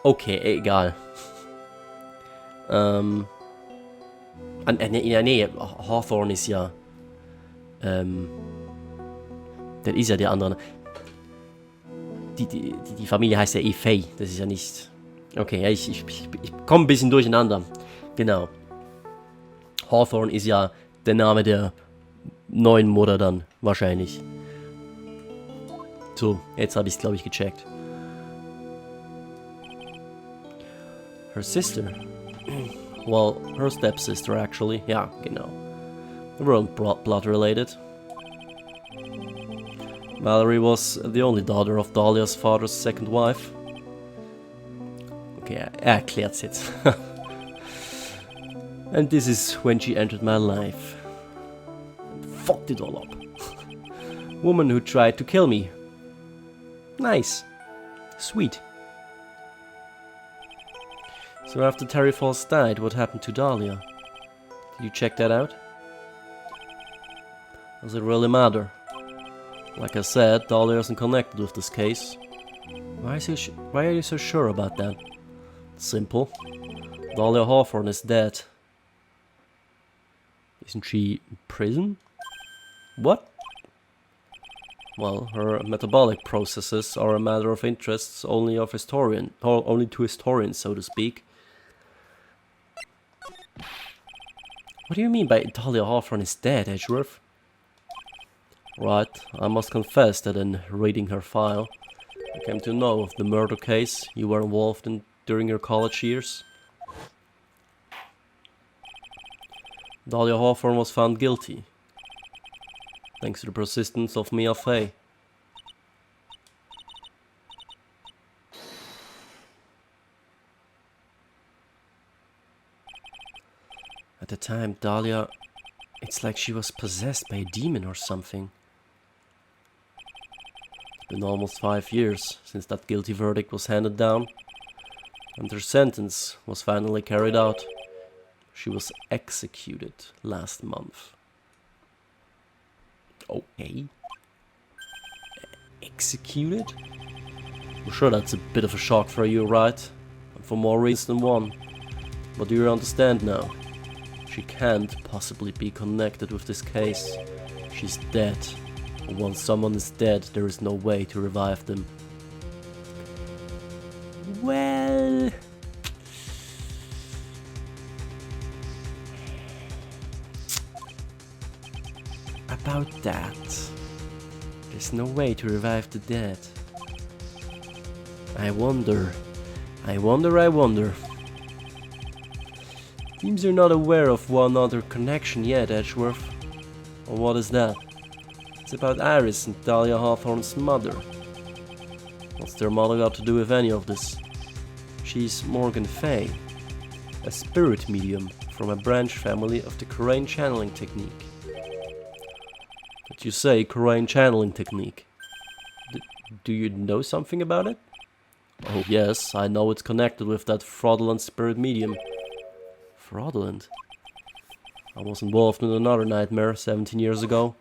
Okay, egal. Nee, Hawthorne ist ja... das ist ja die andere. Die Familie heißt ja Faye. Das ist ja nicht... Okay, ja, ich komme ein bisschen durcheinander. Genau. Hawthorne ist ja der Name der neuen Mutter dann, wahrscheinlich. So, jetzt habe ich es, glaube ich, gecheckt. Her sister. Well, her stepsister, actually. Ja, genau. They weren't blood related. Valerie was the only daughter of Dahlia's father's second wife. Okay, er erklärt's jetzt. And this is when she entered my life. And fucked it all up. Woman who tried to kill me. Nice. Sweet. So after Terry Falls died, what happened to Dahlia? Did you check that out? Does it really matter? Like I said, Dahlia isn't connected with this case. Why are you so sure about that? Simple. Dahlia Hawthorne is dead. Isn't she in prison? What? Well, her metabolic processes are a matter of interest only to historians, so to speak. What do you mean by Dahlia Hawthorne is dead, Edgeworth? Right, I must confess that in reading her file, I came to know of the murder case you were involved in during your college years. Dahlia Hawthorne was found guilty, thanks to the persistence of Mia Fey. At the time, Dahlia, it's like she was possessed by a demon or something. It's been almost 5 years since that guilty verdict was handed down, and her sentence was finally carried out. She was executed last month. Okay. Executed? I'm sure that's a bit of a shock for you, right? And for more reasons than one. But do you understand now? She can't possibly be connected with this case. She's dead. And once someone is dead, there is no way to revive them. Well... about that. There's no way to revive the dead. I wonder. Seems you're not aware of one other connection yet, Edgeworth. Or what is that? It's about Iris and Dahlia Hawthorne's mother. What's their mother got to do with any of this? She's Morgan Fay, a spirit medium from a branch family of the Korean channeling technique. But you say Korean channeling technique. Do you know something about it? Oh yes, I know it's connected with that fraudulent spirit medium. Fraudulent? I was involved in another nightmare 17 years ago.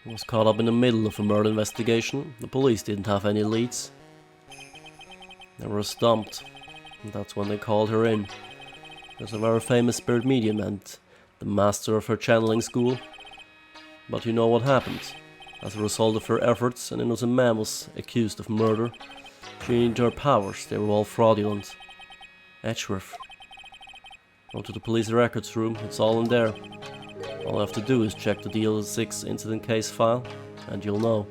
I was caught up in the middle of a murder investigation. The police didn't have any leads. They were stumped. And that's when they called her in. There's a very famous spirit medium and the master of her channeling school. But you know what happened? As a result of her efforts, an innocent man was accused of murder. She needed her powers, they were all fraudulent. Edgeworth. Go to the police records room, it's all in there. All you have to do is check the DL6 incident case file, and you'll know.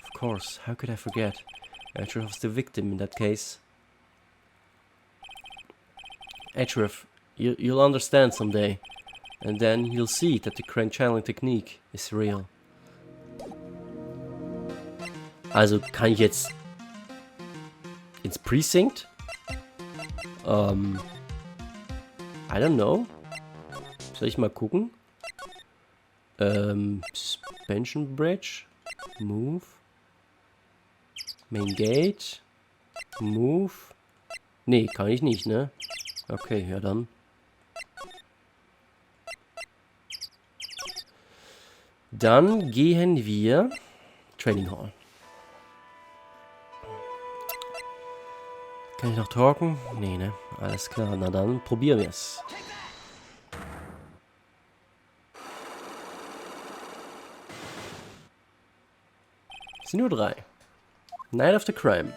Of course, how could I forget? Edgeworth was the victim in that case. Edgeworth, you'll understand someday, and then you'll see that the Korean channeling technique is real. Also kann ich jetzt ins Precinct? I don't know. Soll ich mal gucken? Suspension Bridge. Move. Main Gate. Move. Nee, kann ich nicht, ne? Okay, ja dann. Dann gehen wir Training Hall. Kann ich noch talken? Nee, ne? Alles klar, na dann probieren wir es. 3. Night of the crime.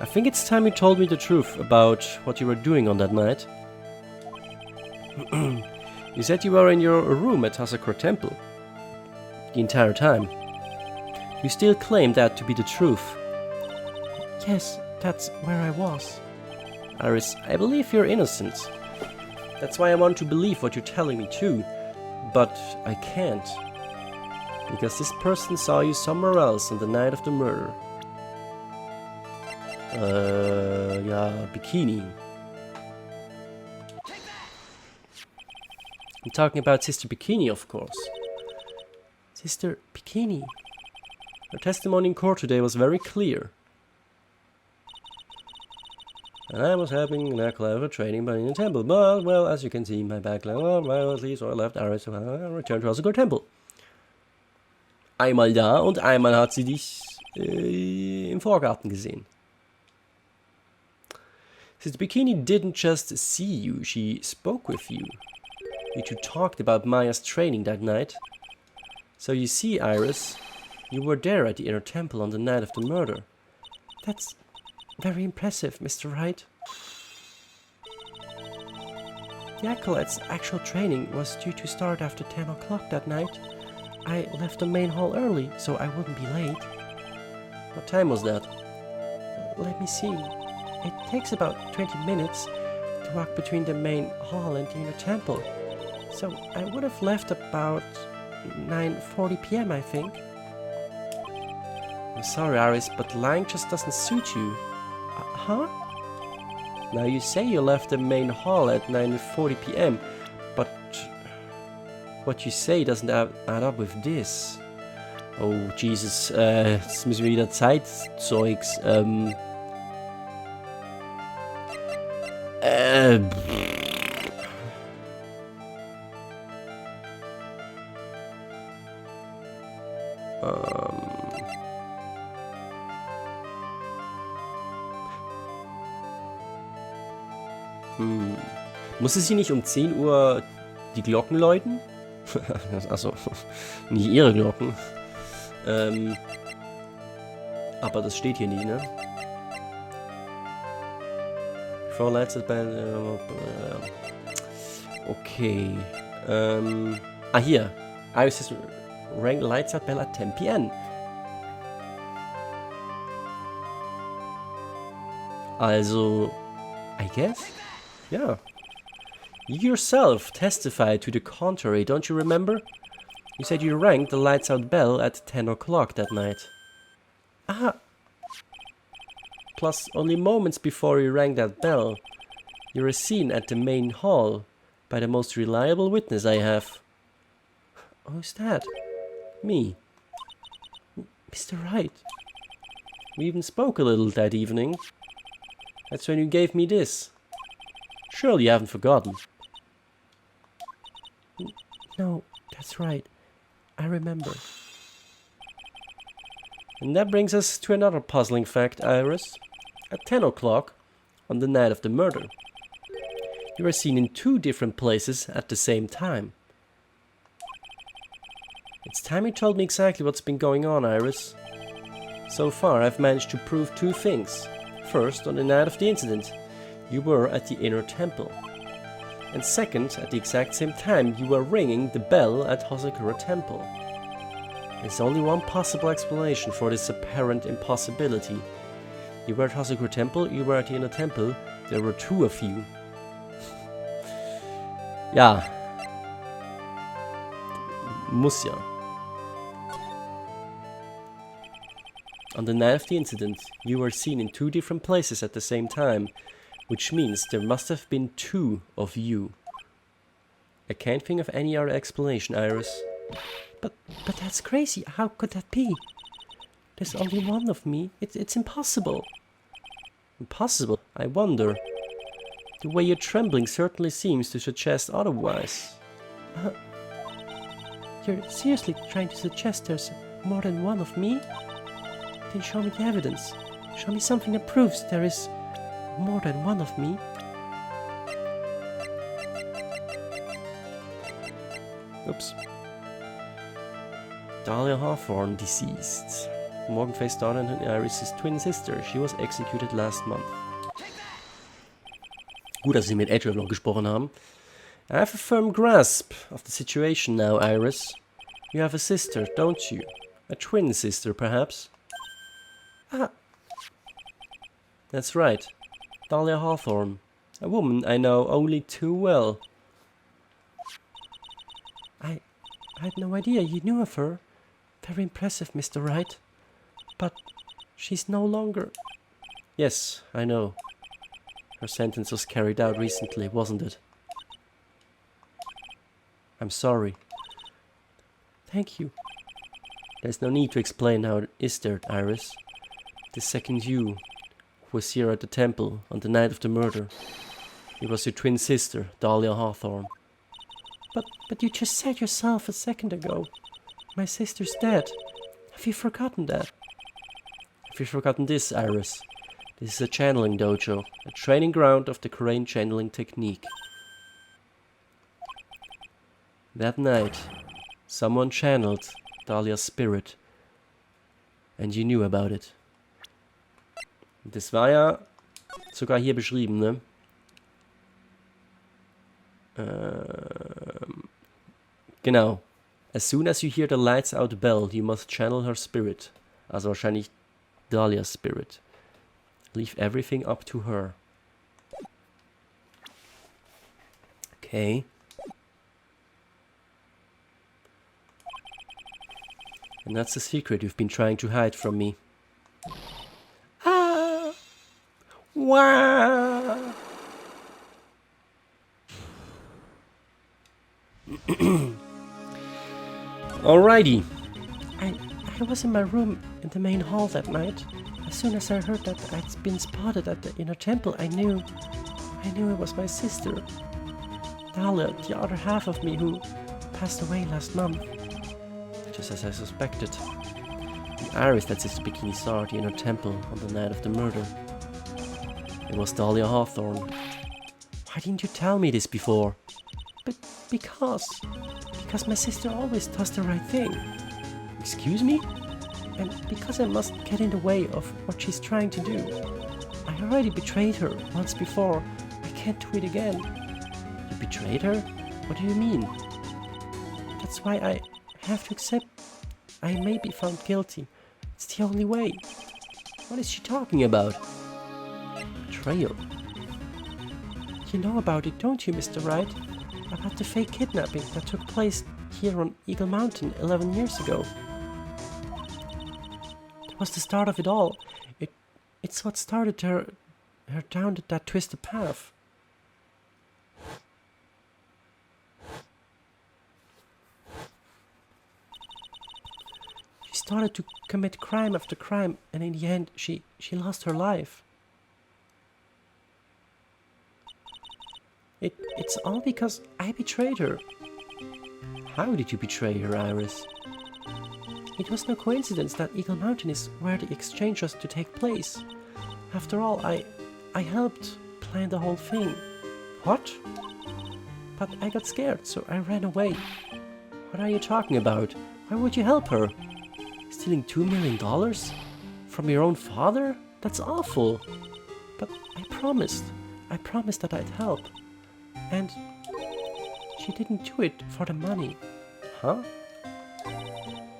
I think it's time you told me the truth about what you were doing on that night. You said you were in your room at Hasakura Temple the entire time. You still claim that to be the truth. Yes, that's where I was. Iris, I believe you're innocent. That's why I want to believe what you're telling me too. But I can't. Because this person saw you somewhere else on the night of the murder. Yeah, bikini. I'm talking about Sister Bikini, of course. Sister Bikini. Her testimony in court today was very clear. And I was having an clever training by in the temple, but, well, as you can see, my background, well, at least I left Iris, so I returned to Hasakura Temple. Einmal da und einmal hat sie dich im Vorgarten gesehen. Sister Bikini didn't just see you, she spoke with you. You two talked about Maya's training that night. So you see, Iris, you were there at the inner temple on the night of the murder. That's very impressive, Mr. Wright. The acolyte's actual training was due to start after 10 o'clock that night. I left the main hall early, so I wouldn't be late. What time was that? Let me see. It takes about 20 minutes to walk between the main hall and the inner temple. So I would have left about 9:40 p.m., I think. I'm sorry, Iris, but lying just doesn't suit you. Huh? Now you say you left the main hall at 9:40 p.m., but what you say doesn't add up with this. Oh, Jesus, jetzt müssen wir wieder Zeitzeugs, Musste sie nicht um 10 Uhr die Glocken läuten? Achso, nicht ihre Glocken. Aber das steht hier nie, ne? Before lights at bell. Okay. Hier. Iris says rang lights at bell at 10 p.m. Also, I guess? Yeah. You yourself testified to the contrary, don't you remember? You said you rang the lights out bell at 10 o'clock that night. Ah. Plus, only moments before you rang that bell, you were seen at the main hall by the most reliable witness I have. Who's that? Me. Mr. Wright. We even spoke a little that evening. That's when you gave me this. Surely you haven't forgotten. No, that's right. I remember. And that brings us to another puzzling fact, Iris. At 10 o'clock, on the night of the murder, you were seen in 2 different places at the same time. It's time you told me exactly what's been going on, Iris. So far, I've managed to prove 2 things. First, on the night of the incident, you were at the inner temple. And second, at the exact same time, you were ringing the bell at Hasakura Temple. There's only one possible explanation for this apparent impossibility. You were at Hasakura Temple, you were at the inner temple, there were 2 of you. Ja. Muss ja. On the night of the incident, you were seen in 2 different places at the same time, which means there must have been 2 of you. I can't think of any other explanation, Iris. But that's crazy. How could that be? There's only one of me. It's impossible. Impossible? I wonder. The way you're trembling certainly seems to suggest otherwise. You're seriously trying to suggest there's more than one of me? Then show me the evidence. Show me something that proves there is more than one of me. Oops. Dahlia Hawthorne, deceased. Morgan Faye Starr and Iris' twin sister. She was executed last month. Gut, dass sie mit Edward noch gesprochen haben. I have a firm grasp of the situation now, Iris. You have a sister, don't you? A twin sister, perhaps? Ah. That's right. Dahlia Hawthorne. A woman I know only too well. I had no idea you knew of her. Very impressive, Mr. Wright. But she's no longer... Yes, I know. Her sentence was carried out recently, wasn't it? I'm sorry. Thank you. There's no need to explain now, is there, Iris? The second you, who was here at the temple on the night of the murder, it was your twin sister, Dahlia Hawthorne. But you just said yourself a second ago. My sister's dead. Have you forgotten that? Have you forgotten this, Iris? This is a channeling dojo, a training ground of the Korean channeling technique. That night, someone channeled Dahlia's spirit, and you knew about it. Das war ja sogar hier beschrieben, ne? Genau. As soon as you hear the lights out bell, you must channel her spirit. Also wahrscheinlich Dahlia's spirit. Leave everything up to her. Okay. And that's the secret you've been trying to hide from me. Ah! Wow! Alrighty. I was in my room in the main hall that night. As soon as I heard that I'd been spotted at the inner temple, I knew it was my sister. Dahlia, the other half of me who passed away last month. Just as I suspected. The Iris that's his bikini star at the inner temple on the night of the murder. It was Dahlia Hawthorne. Why didn't you tell me this before? Because my sister always does the right thing. Excuse me? And because I must get in the way of what she's trying to do. I already betrayed her once before. I can't do it again. You betrayed her? What do you mean? That's why I have to accept I may be found guilty. It's the only way. What is she talking about? Betrayal? You know about it, don't you, Mr. Wright? About the fake kidnapping that took place here on Eagle Mountain 11 years ago. That was the start of it all. It's what started her down that twisted path. She started to commit crime after crime, and in the end, she lost her life. It's all because I betrayed her. How did you betray her, Iris? It was no coincidence that Eagle Mountain is where the exchange was to take place. After all, I helped plan the whole thing. What? But I got scared, so I ran away. What are you talking about? Why would you help her? Stealing $2 million? From your own father? That's awful. But I promised that I'd help. And she didn't do it for the money. Huh?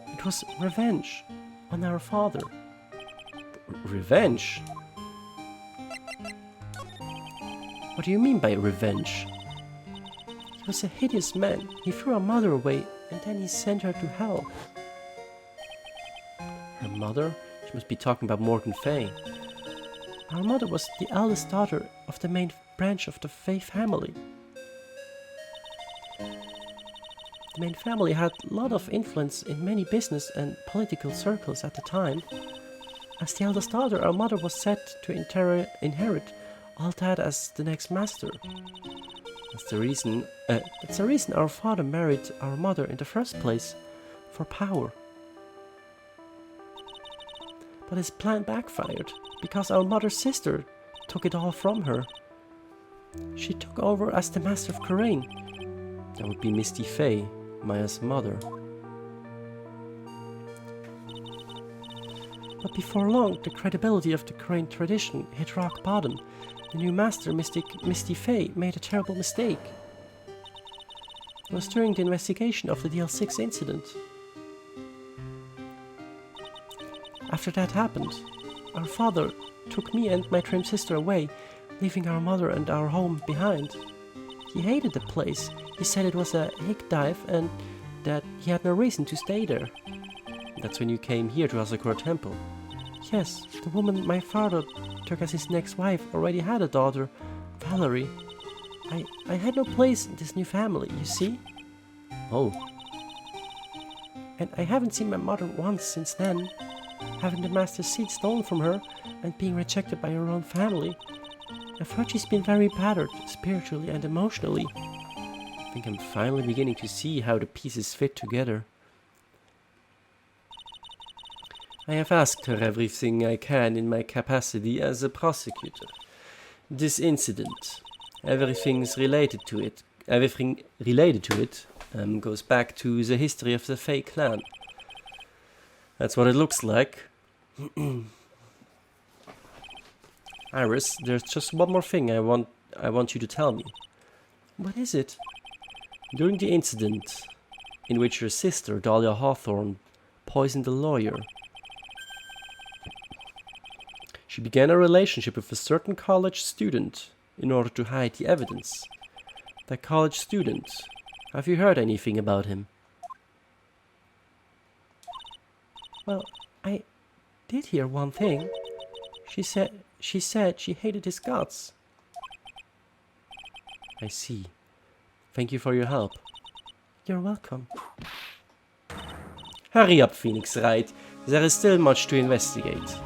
It was revenge on our father. Revenge? What do you mean by revenge? He was a hideous man. He threw our mother away and then he sent her to hell. Her mother? She must be talking about Morgan Faye. Our mother was the eldest daughter of the main branch of the Faye family. The main family had a lot of influence in many business and political circles at the time. As the eldest daughter, our mother was set to inherit all that as the next master. That's the reason our father married our mother in the first place, for power. But his plan backfired, because our mother's sister took it all from her. She took over as the master of Karain. That would be Misty Faye, Maya's mother. But before long, the credibility of the Karain tradition hit rock bottom. The new master, Misty Faye, made a terrible mistake. It was during the investigation of the DL6 incident. After that happened, our father took me and my trim sister away, leaving our mother and our home behind. He hated the place. He said it was a hick dive and that he had no reason to stay there. That's when you came here to Asakura Temple. Yes, the woman my father took as his next wife already had a daughter, Valerie. I had no place in this new family, you see? Oh. And I haven't seen my mother once since then. Having the master's seat stolen from her and being rejected by her own family. I've heard she's been very battered, spiritually and emotionally. I think I'm finally beginning to see how the pieces fit together. I have asked her everything I can in my capacity as a prosecutor. This incident, everything related to it, goes back to the history of the Fae clan. That's what it looks like. Iris, there's just one more thing I want you to tell me. What is it? During the incident in which your sister, Dahlia Hawthorne, poisoned a lawyer, she began a relationship with a certain college student in order to hide the evidence. That college student, have you heard anything about him? Well, I did hear one thing. She said she hated his guts. I see. Thank you for your help. You're welcome. Hurry up, Phoenix Wright. There is still much to investigate.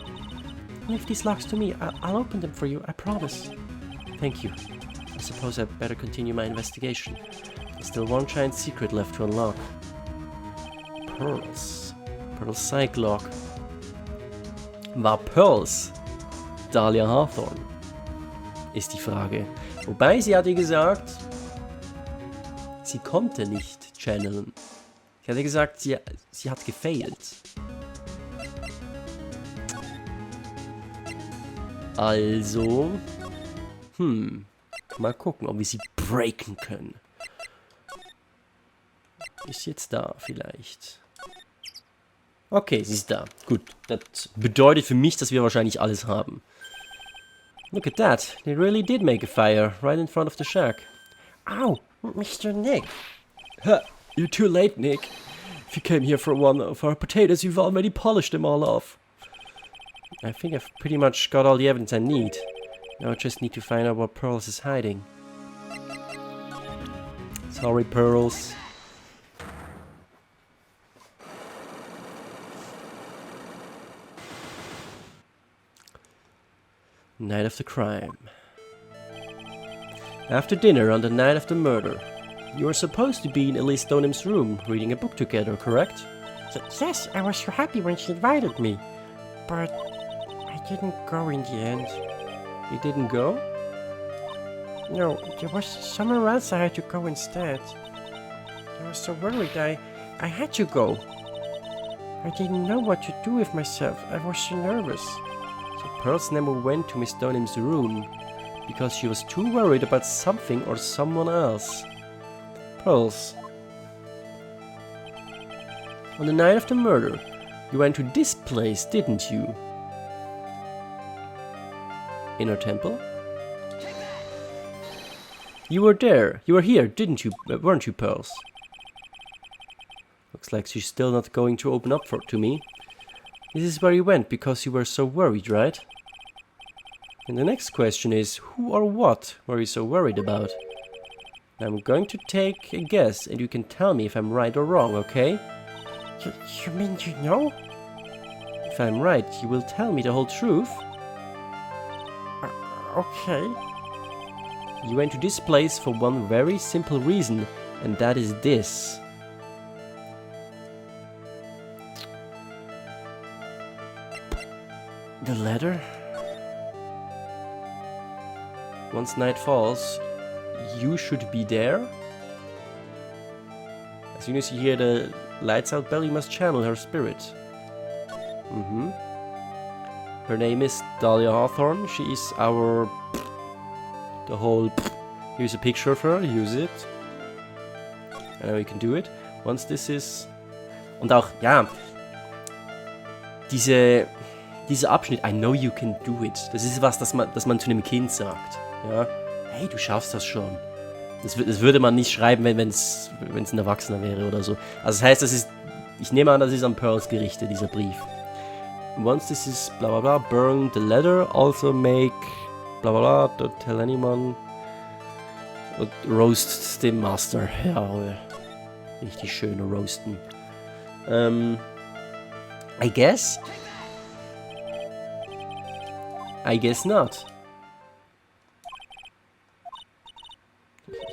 Leave these locks to me. I'll open them for you, I promise. Thank you. I suppose I'd better continue my investigation. There's still one giant secret left to unlock. Pearls. Pearl Psych Lock. War Pearls Dahlia Hawthorne? Ist die Frage. Wobei, sie hatte gesagt, sie konnte nicht channeln. Sie hatte gesagt, sie hat gefailt. Also, mal gucken, ob wir sie breaken können. Ist jetzt da vielleicht. Okay, sie ist da. Gut, das bedeutet für mich, dass wir wahrscheinlich alles haben. Look at that. They really did make a fire right in front of the shack. Ow, Mr. Nick. Ha, you're too late, Nick. If you came here for one of our potatoes, you've already polished them all off. I think I've pretty much got all the evidence I need. Now I just need to find out what Pearls is hiding. Sorry, Pearls. Night of the crime. After dinner on the night of the murder, you were supposed to be in Elise Stoneham's room reading a book together, correct? Yes, I was so happy when she invited me. But I didn't go in the end. You didn't go? No, there was somewhere else I had to go instead. I was so worried I had to go. I didn't know what to do with myself. I was so nervous. Pearls never went to Miss Stoneham's room because she was too worried about something or someone else. Pearls. On the night of the murder, you went to this place, didn't you? Inner Temple? You were there. You were here, didn't you? Weren't you, Pearls? Looks like she's still not going to open up to me. This is where you went because you were so worried, right? And the next question is, who or what were you so worried about? I'm going to take a guess, and you can tell me if I'm right or wrong, okay? You mean you know? If I'm right, you will tell me the whole truth. Okay. You went to this place for one very simple reason, and that is this. The letter? Once night falls, you should be there. As soon as you hear the lights out bell, you must channel her spirit. Her name is Dahlia Hawthorne. She is our... The whole... Here's a picture of her, use it. And now you can do it. Once this is... Und auch, ja... Dieser Abschnitt, I know you can do it. Das ist was, das man zu einem Kind sagt. Ja? Hey, du schaffst das schon. Das würde man nicht schreiben, wenn es ein Erwachsener wäre oder so. Also das heißt, das ist... Ich nehme an, das ist an Pearls gerichtet, dieser Brief. Once this is blah blah blah, burn the letter, also make blah blah blah, don't tell anyone. Und roast den Master. Ja, richtig schön roasten. I guess not.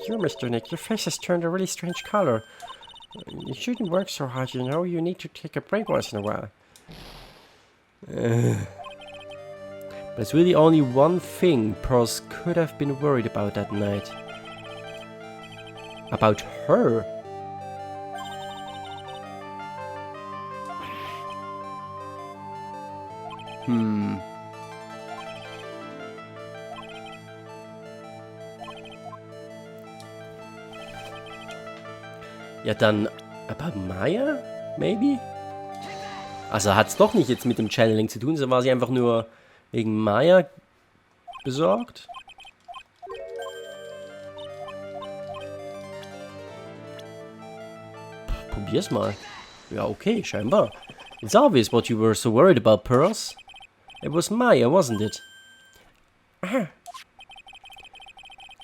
You, Mr. Nick, your face has turned a really strange color. You shouldn't work so hard, you know. You need to take a break once in a while. But there's really only one thing Pearls could have been worried about that night. About her. Ja, dann about Maya? Maybe? Also hat's doch nicht jetzt mit dem Channeling zu tun, sondern war sie einfach nur wegen Maya besorgt? Probier's mal. Ja, okay, scheinbar. It's obvious what you were so worried about, Pearls. It was Maya, wasn't it?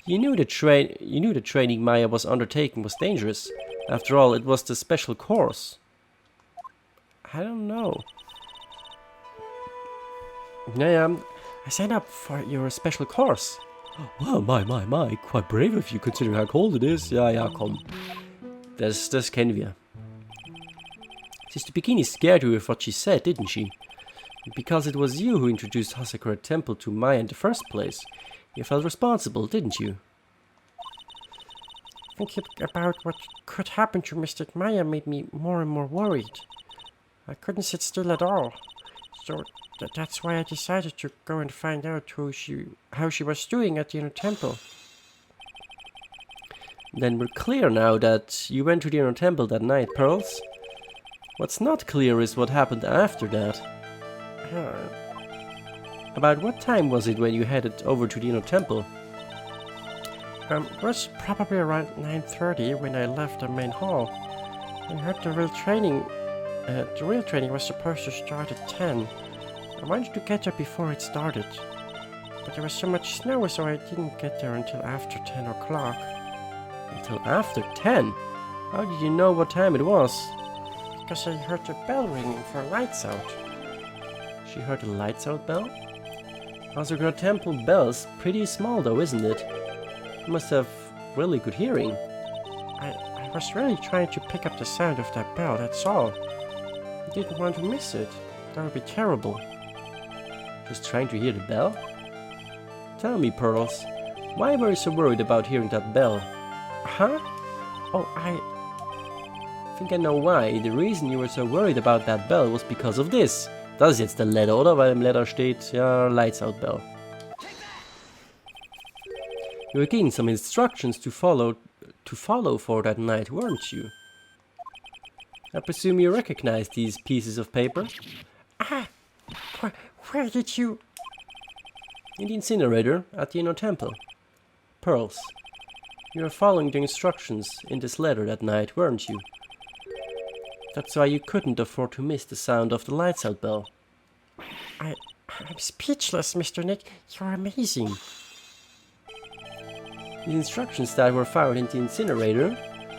You knew the training Maya was undertaking was dangerous. After all, it was the special course. I don't know. Yeah, I signed up for your special course. Well, my, quite brave of you considering how cold it is. Ja, komm. Das kennen wir. Sister Bikini scared you with what she said, didn't she? Because it was you who introduced Hasakura Temple to Maya in the first place. You felt responsible, didn't you? Thinking about what could happen to Mr. Maya made me more and more worried. I couldn't sit still at all. So that's why I decided to go and find out how she was doing at the inner temple. Then we're clear now that you went to the inner temple that night, Pearls. What's not clear is what happened after that. About what time was it when you headed over to the inner temple? It was probably around 9:30 when I left the main hall. I heard the real training was supposed to start at 10. I wanted to get there before it started. But there was so much snow, so I didn't get there until after 10 o'clock. Until after 10? How did you know what time it was? Because I heard the bell ringing for lights out. She heard the lights out bell? Hasakura Temple bell's pretty small though, isn't it? You must have really good hearing. I was really trying to pick up the sound of that bell, that's all. I didn't want to miss it. That would be terrible. Just trying to hear the bell? Tell me, Pearls, why were you so worried about hearing that bell? Huh? Oh, I think I know why. The reason you were so worried about that bell was because of this. Das ist jetzt der Letter, oder? Weil im Letter steht, ja, Lights Out Bell. You were getting some instructions to follow for that night, weren't you? I presume you recognize these pieces of paper? Where did you... In the incinerator at the inner temple. Pearls, you were following the instructions in this letter that night, weren't you? That's why you couldn't afford to miss the sound of the lights out bell. I'm speechless, Mr. Nick. You're amazing. The instructions that were found in the incinerator,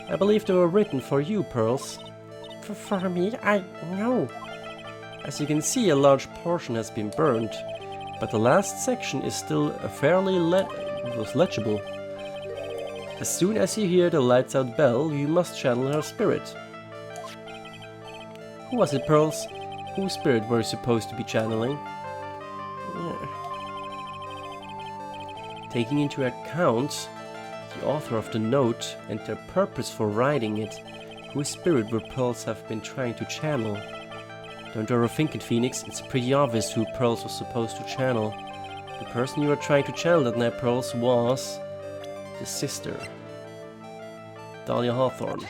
I believe they were written for you, Pearls. For me? I know. As you can see, a large portion has been burned, but the last section is still fairly legible. As soon as you hear the lights out bell, you must channel her spirit. Who was it, Pearls? Whose spirit were you supposed to be channeling? Taking into account the author of the note and their purpose for writing it, whose spirit were Pearls have been trying to channel? Don't overthink it, Phoenix. It's pretty obvious who Pearls was supposed to channel. The person you were trying to channel that night, Pearls, was the sister, Dahlia Hawthorne.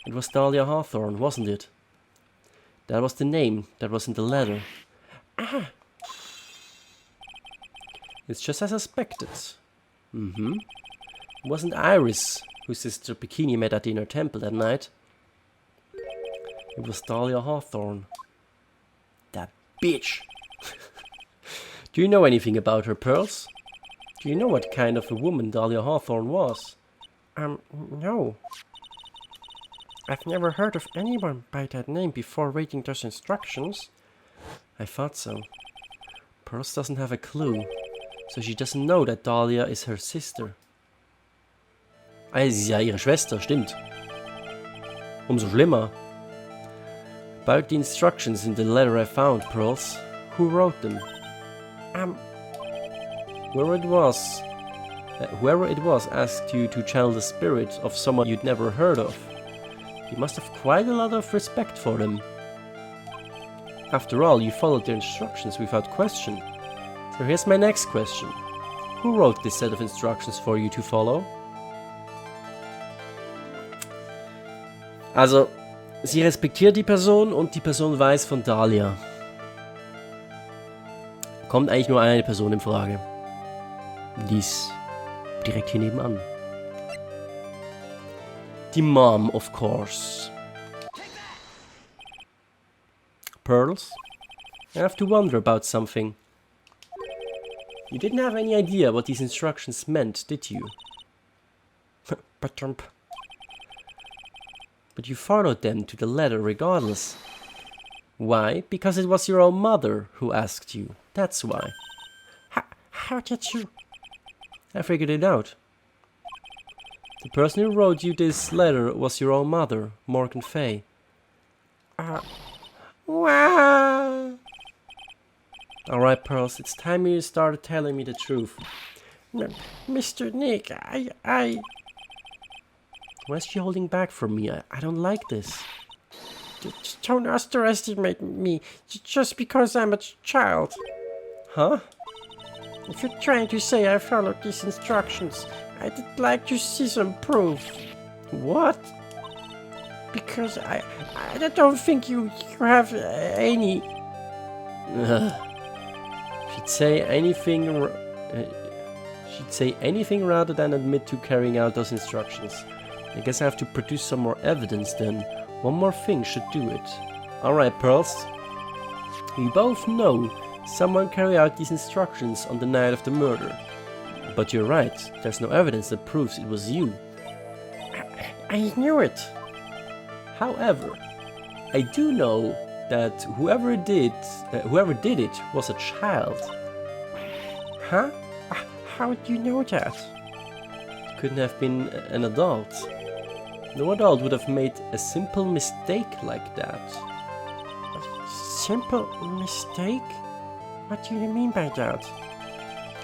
It was Dahlia Hawthorne, wasn't it? That was the name that was in the letter. Ah. It's just as suspected. It wasn't Iris whose sister Bikini met at the inner temple that night. It was Dahlia Hawthorne. That bitch! Do you know anything about her, Pearls? Do you know what kind of a woman Dahlia Hawthorne was? No. I've never heard of anyone by that name before reading those instructions. I thought so. Pearls doesn't have a clue, so she doesn't know that Dahlia is her sister. Ah, sie ist ja ihre Schwester, stimmt. Umso schlimmer. About the instructions in the letter I found, Pearls. Who wrote them? Whoever it was asked you to channel the spirit of someone you'd never heard of. You must have quite a lot of respect for them. After all, you followed their instructions without question. So here's my next question. Who wrote this set of instructions for you to follow? Also, sie respektiert die Person und die Person weiß von Dahlia. Kommt eigentlich nur eine Person in Frage. Die ist direkt hier nebenan. Die Mom, of course. Pearls, I have to wonder about something. You didn't have any idea what these instructions meant, did you? But you followed them to the letter regardless. Why? Because it was your own mother who asked you. That's why. How did you? I figured it out. The person who wrote you this letter was your own mother, Morgan Fay. Wow. Alright, Pearls, it's time you started telling me the truth. Mr. Nick, Why is she holding back from me? I don't like this. Don't underestimate me just because I'm a child. Huh? If you're trying to say I followed these instructions, I'd like to see some proof. What? Because I don't think you have any. She'd say anything. She'd say anything rather than admit to carrying out those instructions. I guess I have to produce some more evidence then. One more thing should do it. Alright, Pearls. We both know someone carried out these instructions on the night of the murder. But you're right, there's no evidence that proves it was you. I knew it. However, I do know that whoever did it was a child. Huh? How do you know that? It couldn't have been an adult. No adult would have made a simple mistake like that. A simple mistake? What do you mean by that?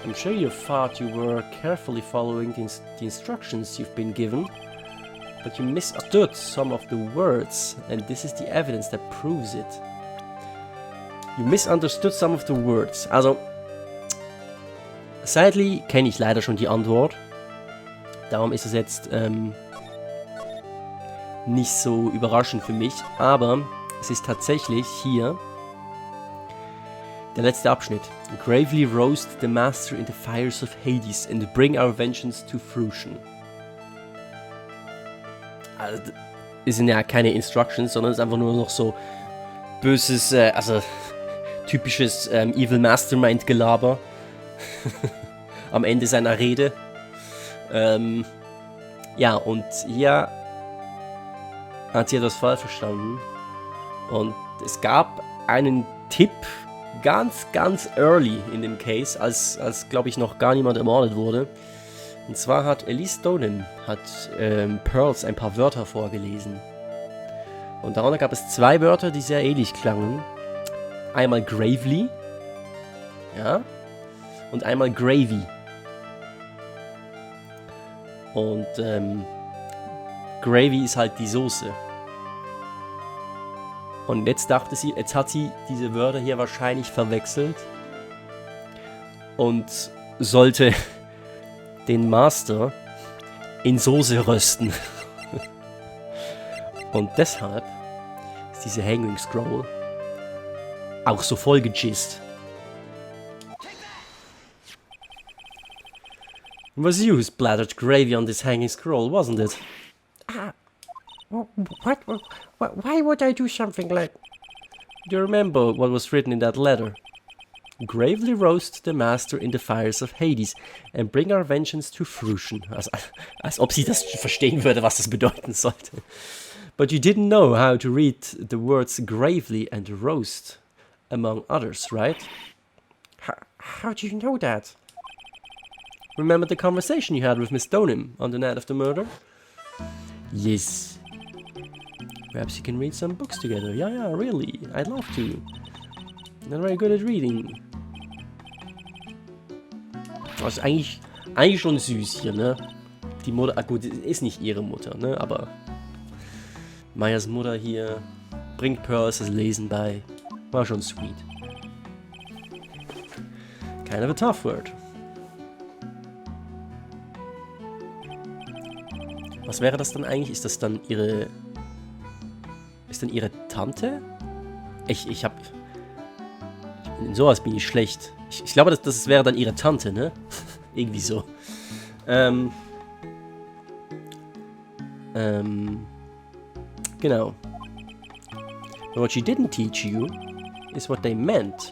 I'm sure you thought you were carefully following the instructions you've been given, but you misunderstood some of the words, and this is the evidence that proves it. You misunderstood some of the words. Also, sadly kenne ich leider schon die Antwort. Darum ist es jetzt nicht so überraschend für mich, aber es ist tatsächlich hier der letzte Abschnitt. Gravely roast the master in the fires of Hades and bring our vengeance to fruition. Also, es sind ja keine Instructions, sondern es ist einfach nur noch so böses, also typisches Evil Mastermind-Gelaber. am Ende seiner Rede. Ja, und hier hat sie etwas falsch verstanden. Und es gab einen Tipp ganz, ganz early in dem Case, als glaube ich, noch gar niemand ermordet wurde. Und zwar hat Elise Donen Pearls ein paar Wörter vorgelesen. Und darunter gab es 2 Wörter, die sehr ähnlich klangen. Einmal gravely, ja, und einmal gravy. Und Gravy ist halt die Soße. Und jetzt dachte sie, jetzt hat sie diese Wörter hier wahrscheinlich verwechselt und sollte den Master in Soße rösten. Und deshalb ist diese Hanging Scroll auch so voll gejist. It was you who splattered gravy on this hanging scroll, wasn't it? What? Why would I do something like... Do you remember what was written in that letter? Gravely roast the master in the fires of Hades and bring our vengeance to fruition. Als ob sie das verstehen würde, was das bedeuten sollte. But you didn't know how to read the words gravely and roast, among others, right? How do you know that? Remember the conversation you had with Miss Donim on the night of the murder? Yes. Perhaps you can read some books together. Yeah, really. I'd love to. Not very good at reading. Das ist eigentlich schon süß hier, ne? Die Mutter, gut, ist nicht ihre Mutter, ne? Aber Mayas Mutter hier bringt Pearls das Lesen bei. War schon sweet. Kind of a tough word. Was wäre das dann eigentlich? Ist das dann ihre... Ist dann ihre Tante? Ich hab... In sowas bin ich schlecht. Ich glaube, das wäre dann ihre Tante, ne? Irgendwie so. Genau. But what she didn't teach you is what they meant.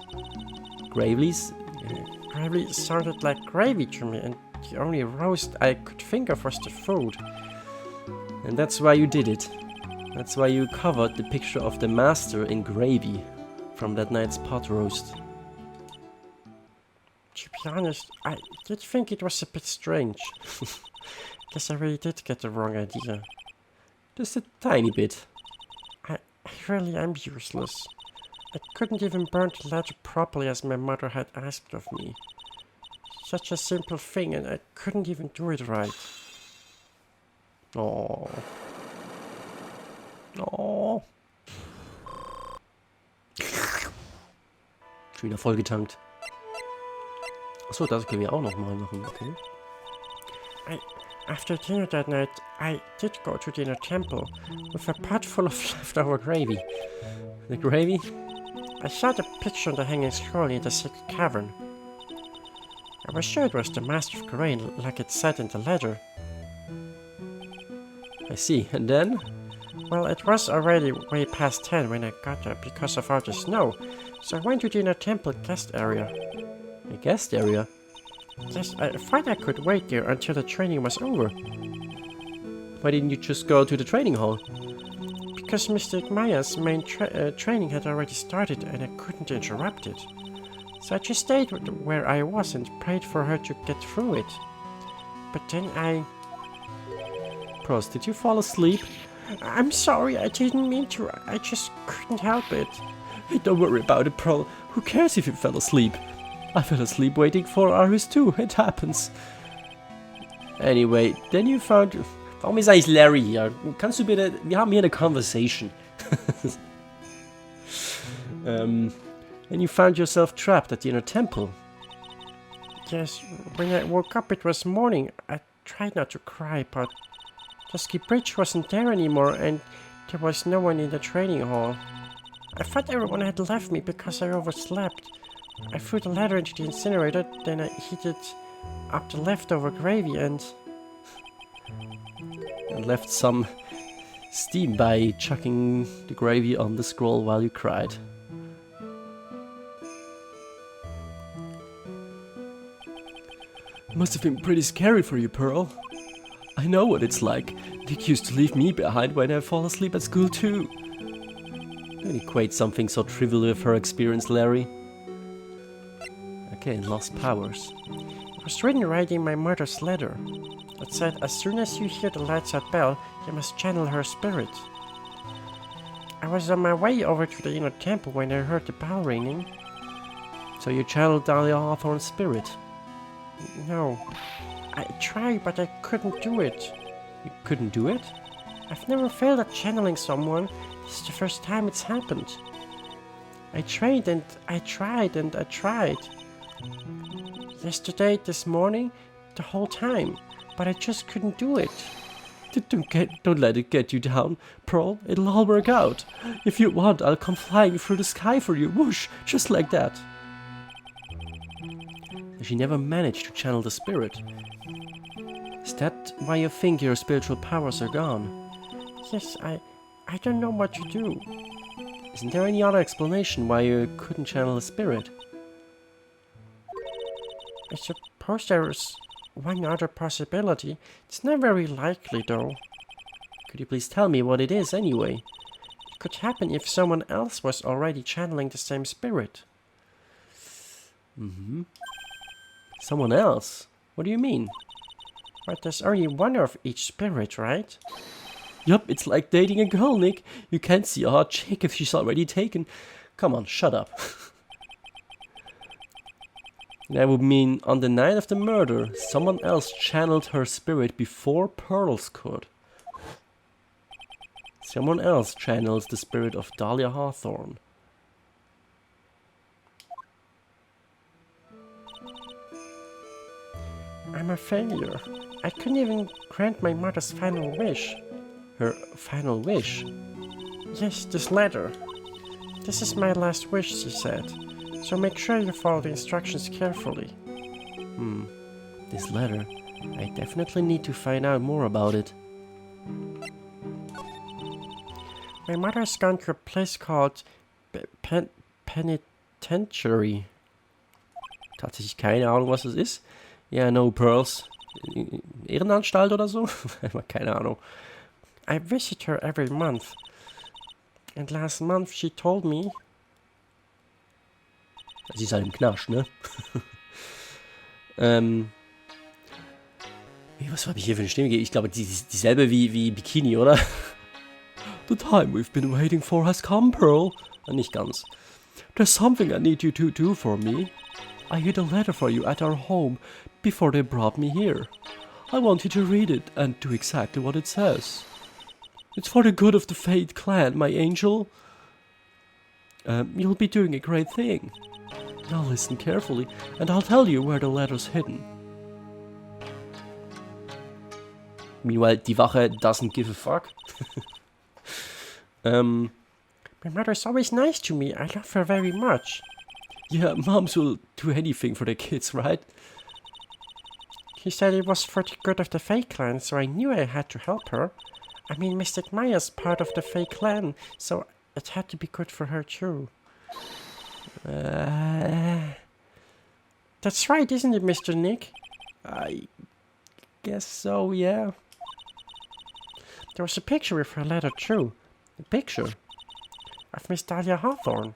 Gravely sounded like gravy to me, and the only roast I could think of was the food. And that's why you did it. That's why you covered the picture of the master in gravy from that night's pot roast. To be honest, I did think it was a bit strange. Guess I really did get the wrong idea. Just a tiny bit. I really am useless. I couldn't even burn the letter properly as my mother had asked of me. Such a simple thing, and I couldn't even do it right. Oh. Oh. Schon wieder vollgetankt. Achso, das können wir auch nochmal machen, okay. After dinner that night, I did go to the inner temple with a pot full of leftover gravy. The gravy? I saw the picture on the hanging scroll in the sixth cavern. I was sure it was the Master of Grain, like it said in the letter. I see, and then? Well, it was already way past 10 when I got there because of all the snow, so I went to the inner temple guest area. A guest area? Yes, I thought I could wait there until the training was over. Why didn't you just go to the training hall? Because Mr. Maya's main training had already started and I couldn't interrupt it. So I just stayed where I was and prayed for her to get through it. But then Prost, did you fall asleep? I'm sorry, I didn't mean to. I just couldn't help it. Hey, don't worry about it, Pearl. Who cares if you fell asleep? I fell asleep waiting for Aris too. It happens. Anyway, then you found... Warum ist eigentlich Larry hier? Kannst du bitte... Wir haben hier eine Conversation. And you found yourself trapped at the inner temple. Yes, when I woke up it was morning. I tried not to cry, but... the ski bridge wasn't there anymore and there was no one in the training hall. I thought everyone had left me because I overslept. I threw the letter into the incinerator, then I heated up the leftover gravy and left some steam by chucking the gravy on the scroll while you cried. Must have been pretty scary for you, Pearl. I know what it's like. Dick used to leave me behind when I fall asleep at school too. Don't equate something so trivial with her experience, Larry. Okay, lost powers. I was writing my mother's letter. It said, as soon as you hear the lights out bell, you must channel her spirit. I was on my way over to the inner temple when I heard the bell ringing. So you channeled Dahlia Hawthorne's spirit? No. I tried, but I couldn't do it. You couldn't do it? I've never failed at channeling someone. This is the first time it's happened. I tried and I tried and I tried. Yesterday, this morning, the whole time. But I just couldn't do it. Don't let it get you down, Pearl. It'll all work out. If you want, I'll come flying through the sky for you. Whoosh, just like that. She never managed to channel the spirit. Is that why you think your spiritual powers are gone? Yes, I don't know what to do. Isn't there any other explanation why you couldn't channel the spirit? I suppose there's one other possibility. It's not very likely, though. Could you please tell me what it is, anyway? It could happen if someone else was already channeling the same spirit. Someone else? What do you mean? But there's only one of each spirit, right? Yup, it's like dating a girl, Nick. You can't see a hot chick if she's already taken. Come on, shut up. That would mean on the night of the murder, someone else channeled her spirit before Pearls could. Someone else channels the spirit of Dahlia Hawthorne. I'm a failure. I couldn't even grant my mother's final wish. Her final wish? Yes, this letter. This is my last wish, she said. So make sure you follow the instructions carefully. This letter. I definitely need to find out more about it. My mother has gone to a place called Penitentiary. Tatsächlich keine Ahnung, was das ist. Ja, no Pearls. Ehrenanstalt oder so? Keine Ahnung. I visit her every month. And last month she told me... Sie ist halt im Knast, ne? Was habe ich hier für eine Stimme gegeben? Ich glaube, dieselbe wie Bikini, oder? The time we've been waiting for has come, Pearl. Nicht ganz. There's something I need you to do for me. I hid a letter for you at our home before they brought me here. I want you to read it and do exactly what it says. It's for the good of the Fate clan, my angel. You'll be doing a great thing. Now listen carefully, and I'll tell you where the letter's hidden. Meanwhile, die Wache doesn't give a fuck. My mother's always nice to me. I love her very much. Yeah, moms will do anything for their kids, right? She said it was for the good of the Fate clan, so I knew I had to help her. I mean, Mr. Maya's part of the Fate clan, so it had to be good for her too. That's right, isn't it, Mr. Nick? I guess so, yeah. There was a picture with her letter too. A picture? Of Miss Dahlia Hawthorne.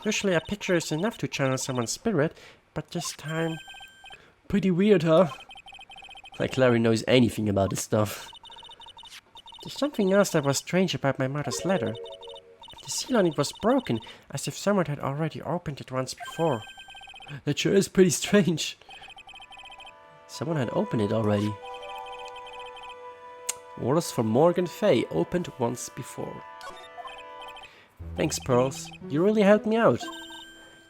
Usually a picture is enough to channel someone's spirit, but this time... Pretty weird, huh? Like Larry knows anything about this stuff. There's something else that was strange about my mother's letter. The seal on it was broken, as if someone had already opened it once before. That sure is pretty strange. Someone had opened it already. Orders for Morgan Fay opened once before. Thanks, Pearls. You really helped me out.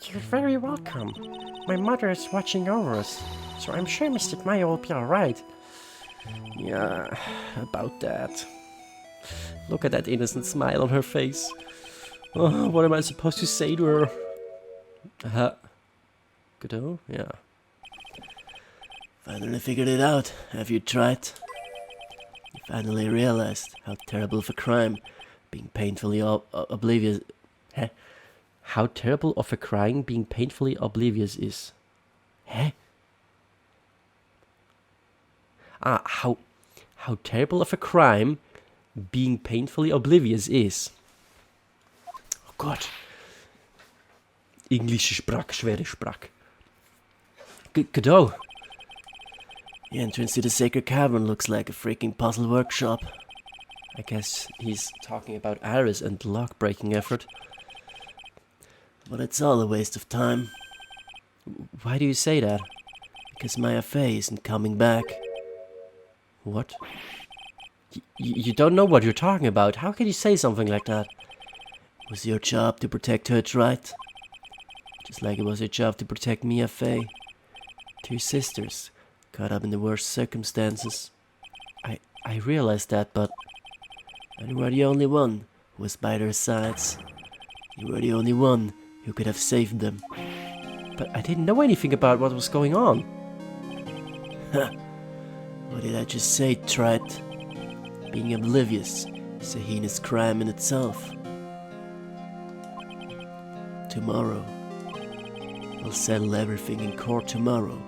You're very welcome. My mother is watching over us, so I'm sure Mr. Maya will be alright. Yeah, about that. Look at that innocent smile on her face. Oh, what am I supposed to say to her? Godot? Yeah. Finally figured it out. Have you tried? You finally realized how terrible of a crime being painfully oblivious... How terrible of a crime being painfully oblivious is. how terrible of a crime being painfully oblivious is. Oh Gott. Englische Sprache, schwere Sprache. Genau. The entrance to the sacred cavern looks like a freaking puzzle workshop. I guess he's talking about Iris and the lock-breaking effort. But it's all a waste of time. Why do you say that? Because my Fey isn't coming back. What? You don't know what you're talking about. How can you say something like that? It was your job to protect her, right? Just like it was your job to protect Mia Fey. 2 sisters, caught up in the worst circumstances. I realize that, but... And you were the only one who was by their sides. You were the only one who could have saved them. But I didn't know anything about what was going on. What did I just say, Trite? Being oblivious is a heinous crime in itself. Tomorrow. We'll settle everything in court tomorrow,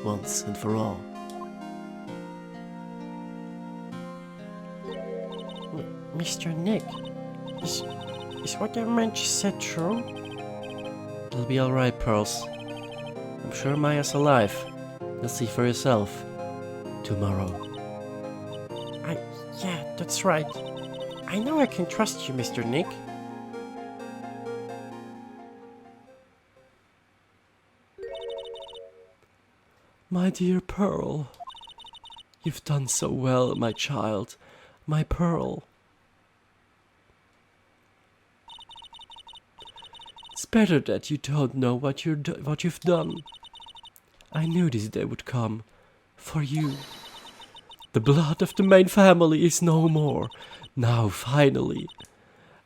once and for all. Mr. Nick, is what that man just said true? It'll be alright, Pearls. I'm sure Maya's alive. You'll see for yourself. Tomorrow. Yeah, that's right. I know I can trust you, Mr. Nick. My dear Pearl, you've done so well, my child, my Pearl. It's better that you don't know what you've done. I knew this day would come, for you. The blood of the main family is no more, now finally.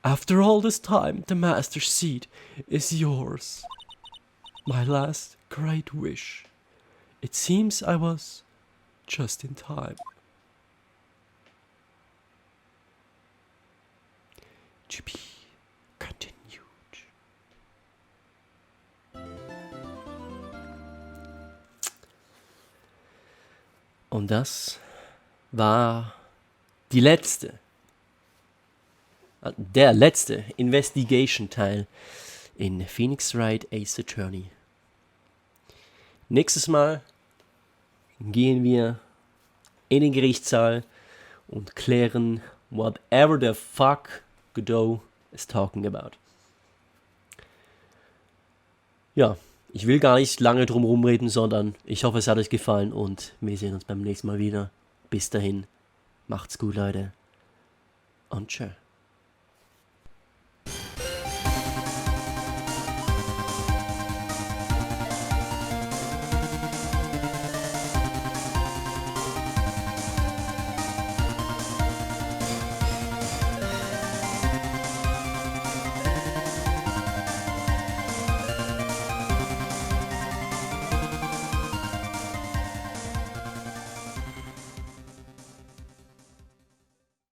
After all this time, the Master Seed is yours. My last great wish. It seems I was just in time. To be continued. Und das war der letzte Investigation-Teil in Phoenix Wright Ace Attorney. Nächstes Mal gehen wir in den Gerichtssaal und klären whatever the fuck Godot is talking about. Ja, ich will gar nicht lange drum rumreden, sondern ich hoffe, es hat euch gefallen und wir sehen uns beim nächsten Mal wieder. Bis dahin, macht's gut, Leute. Und tschö.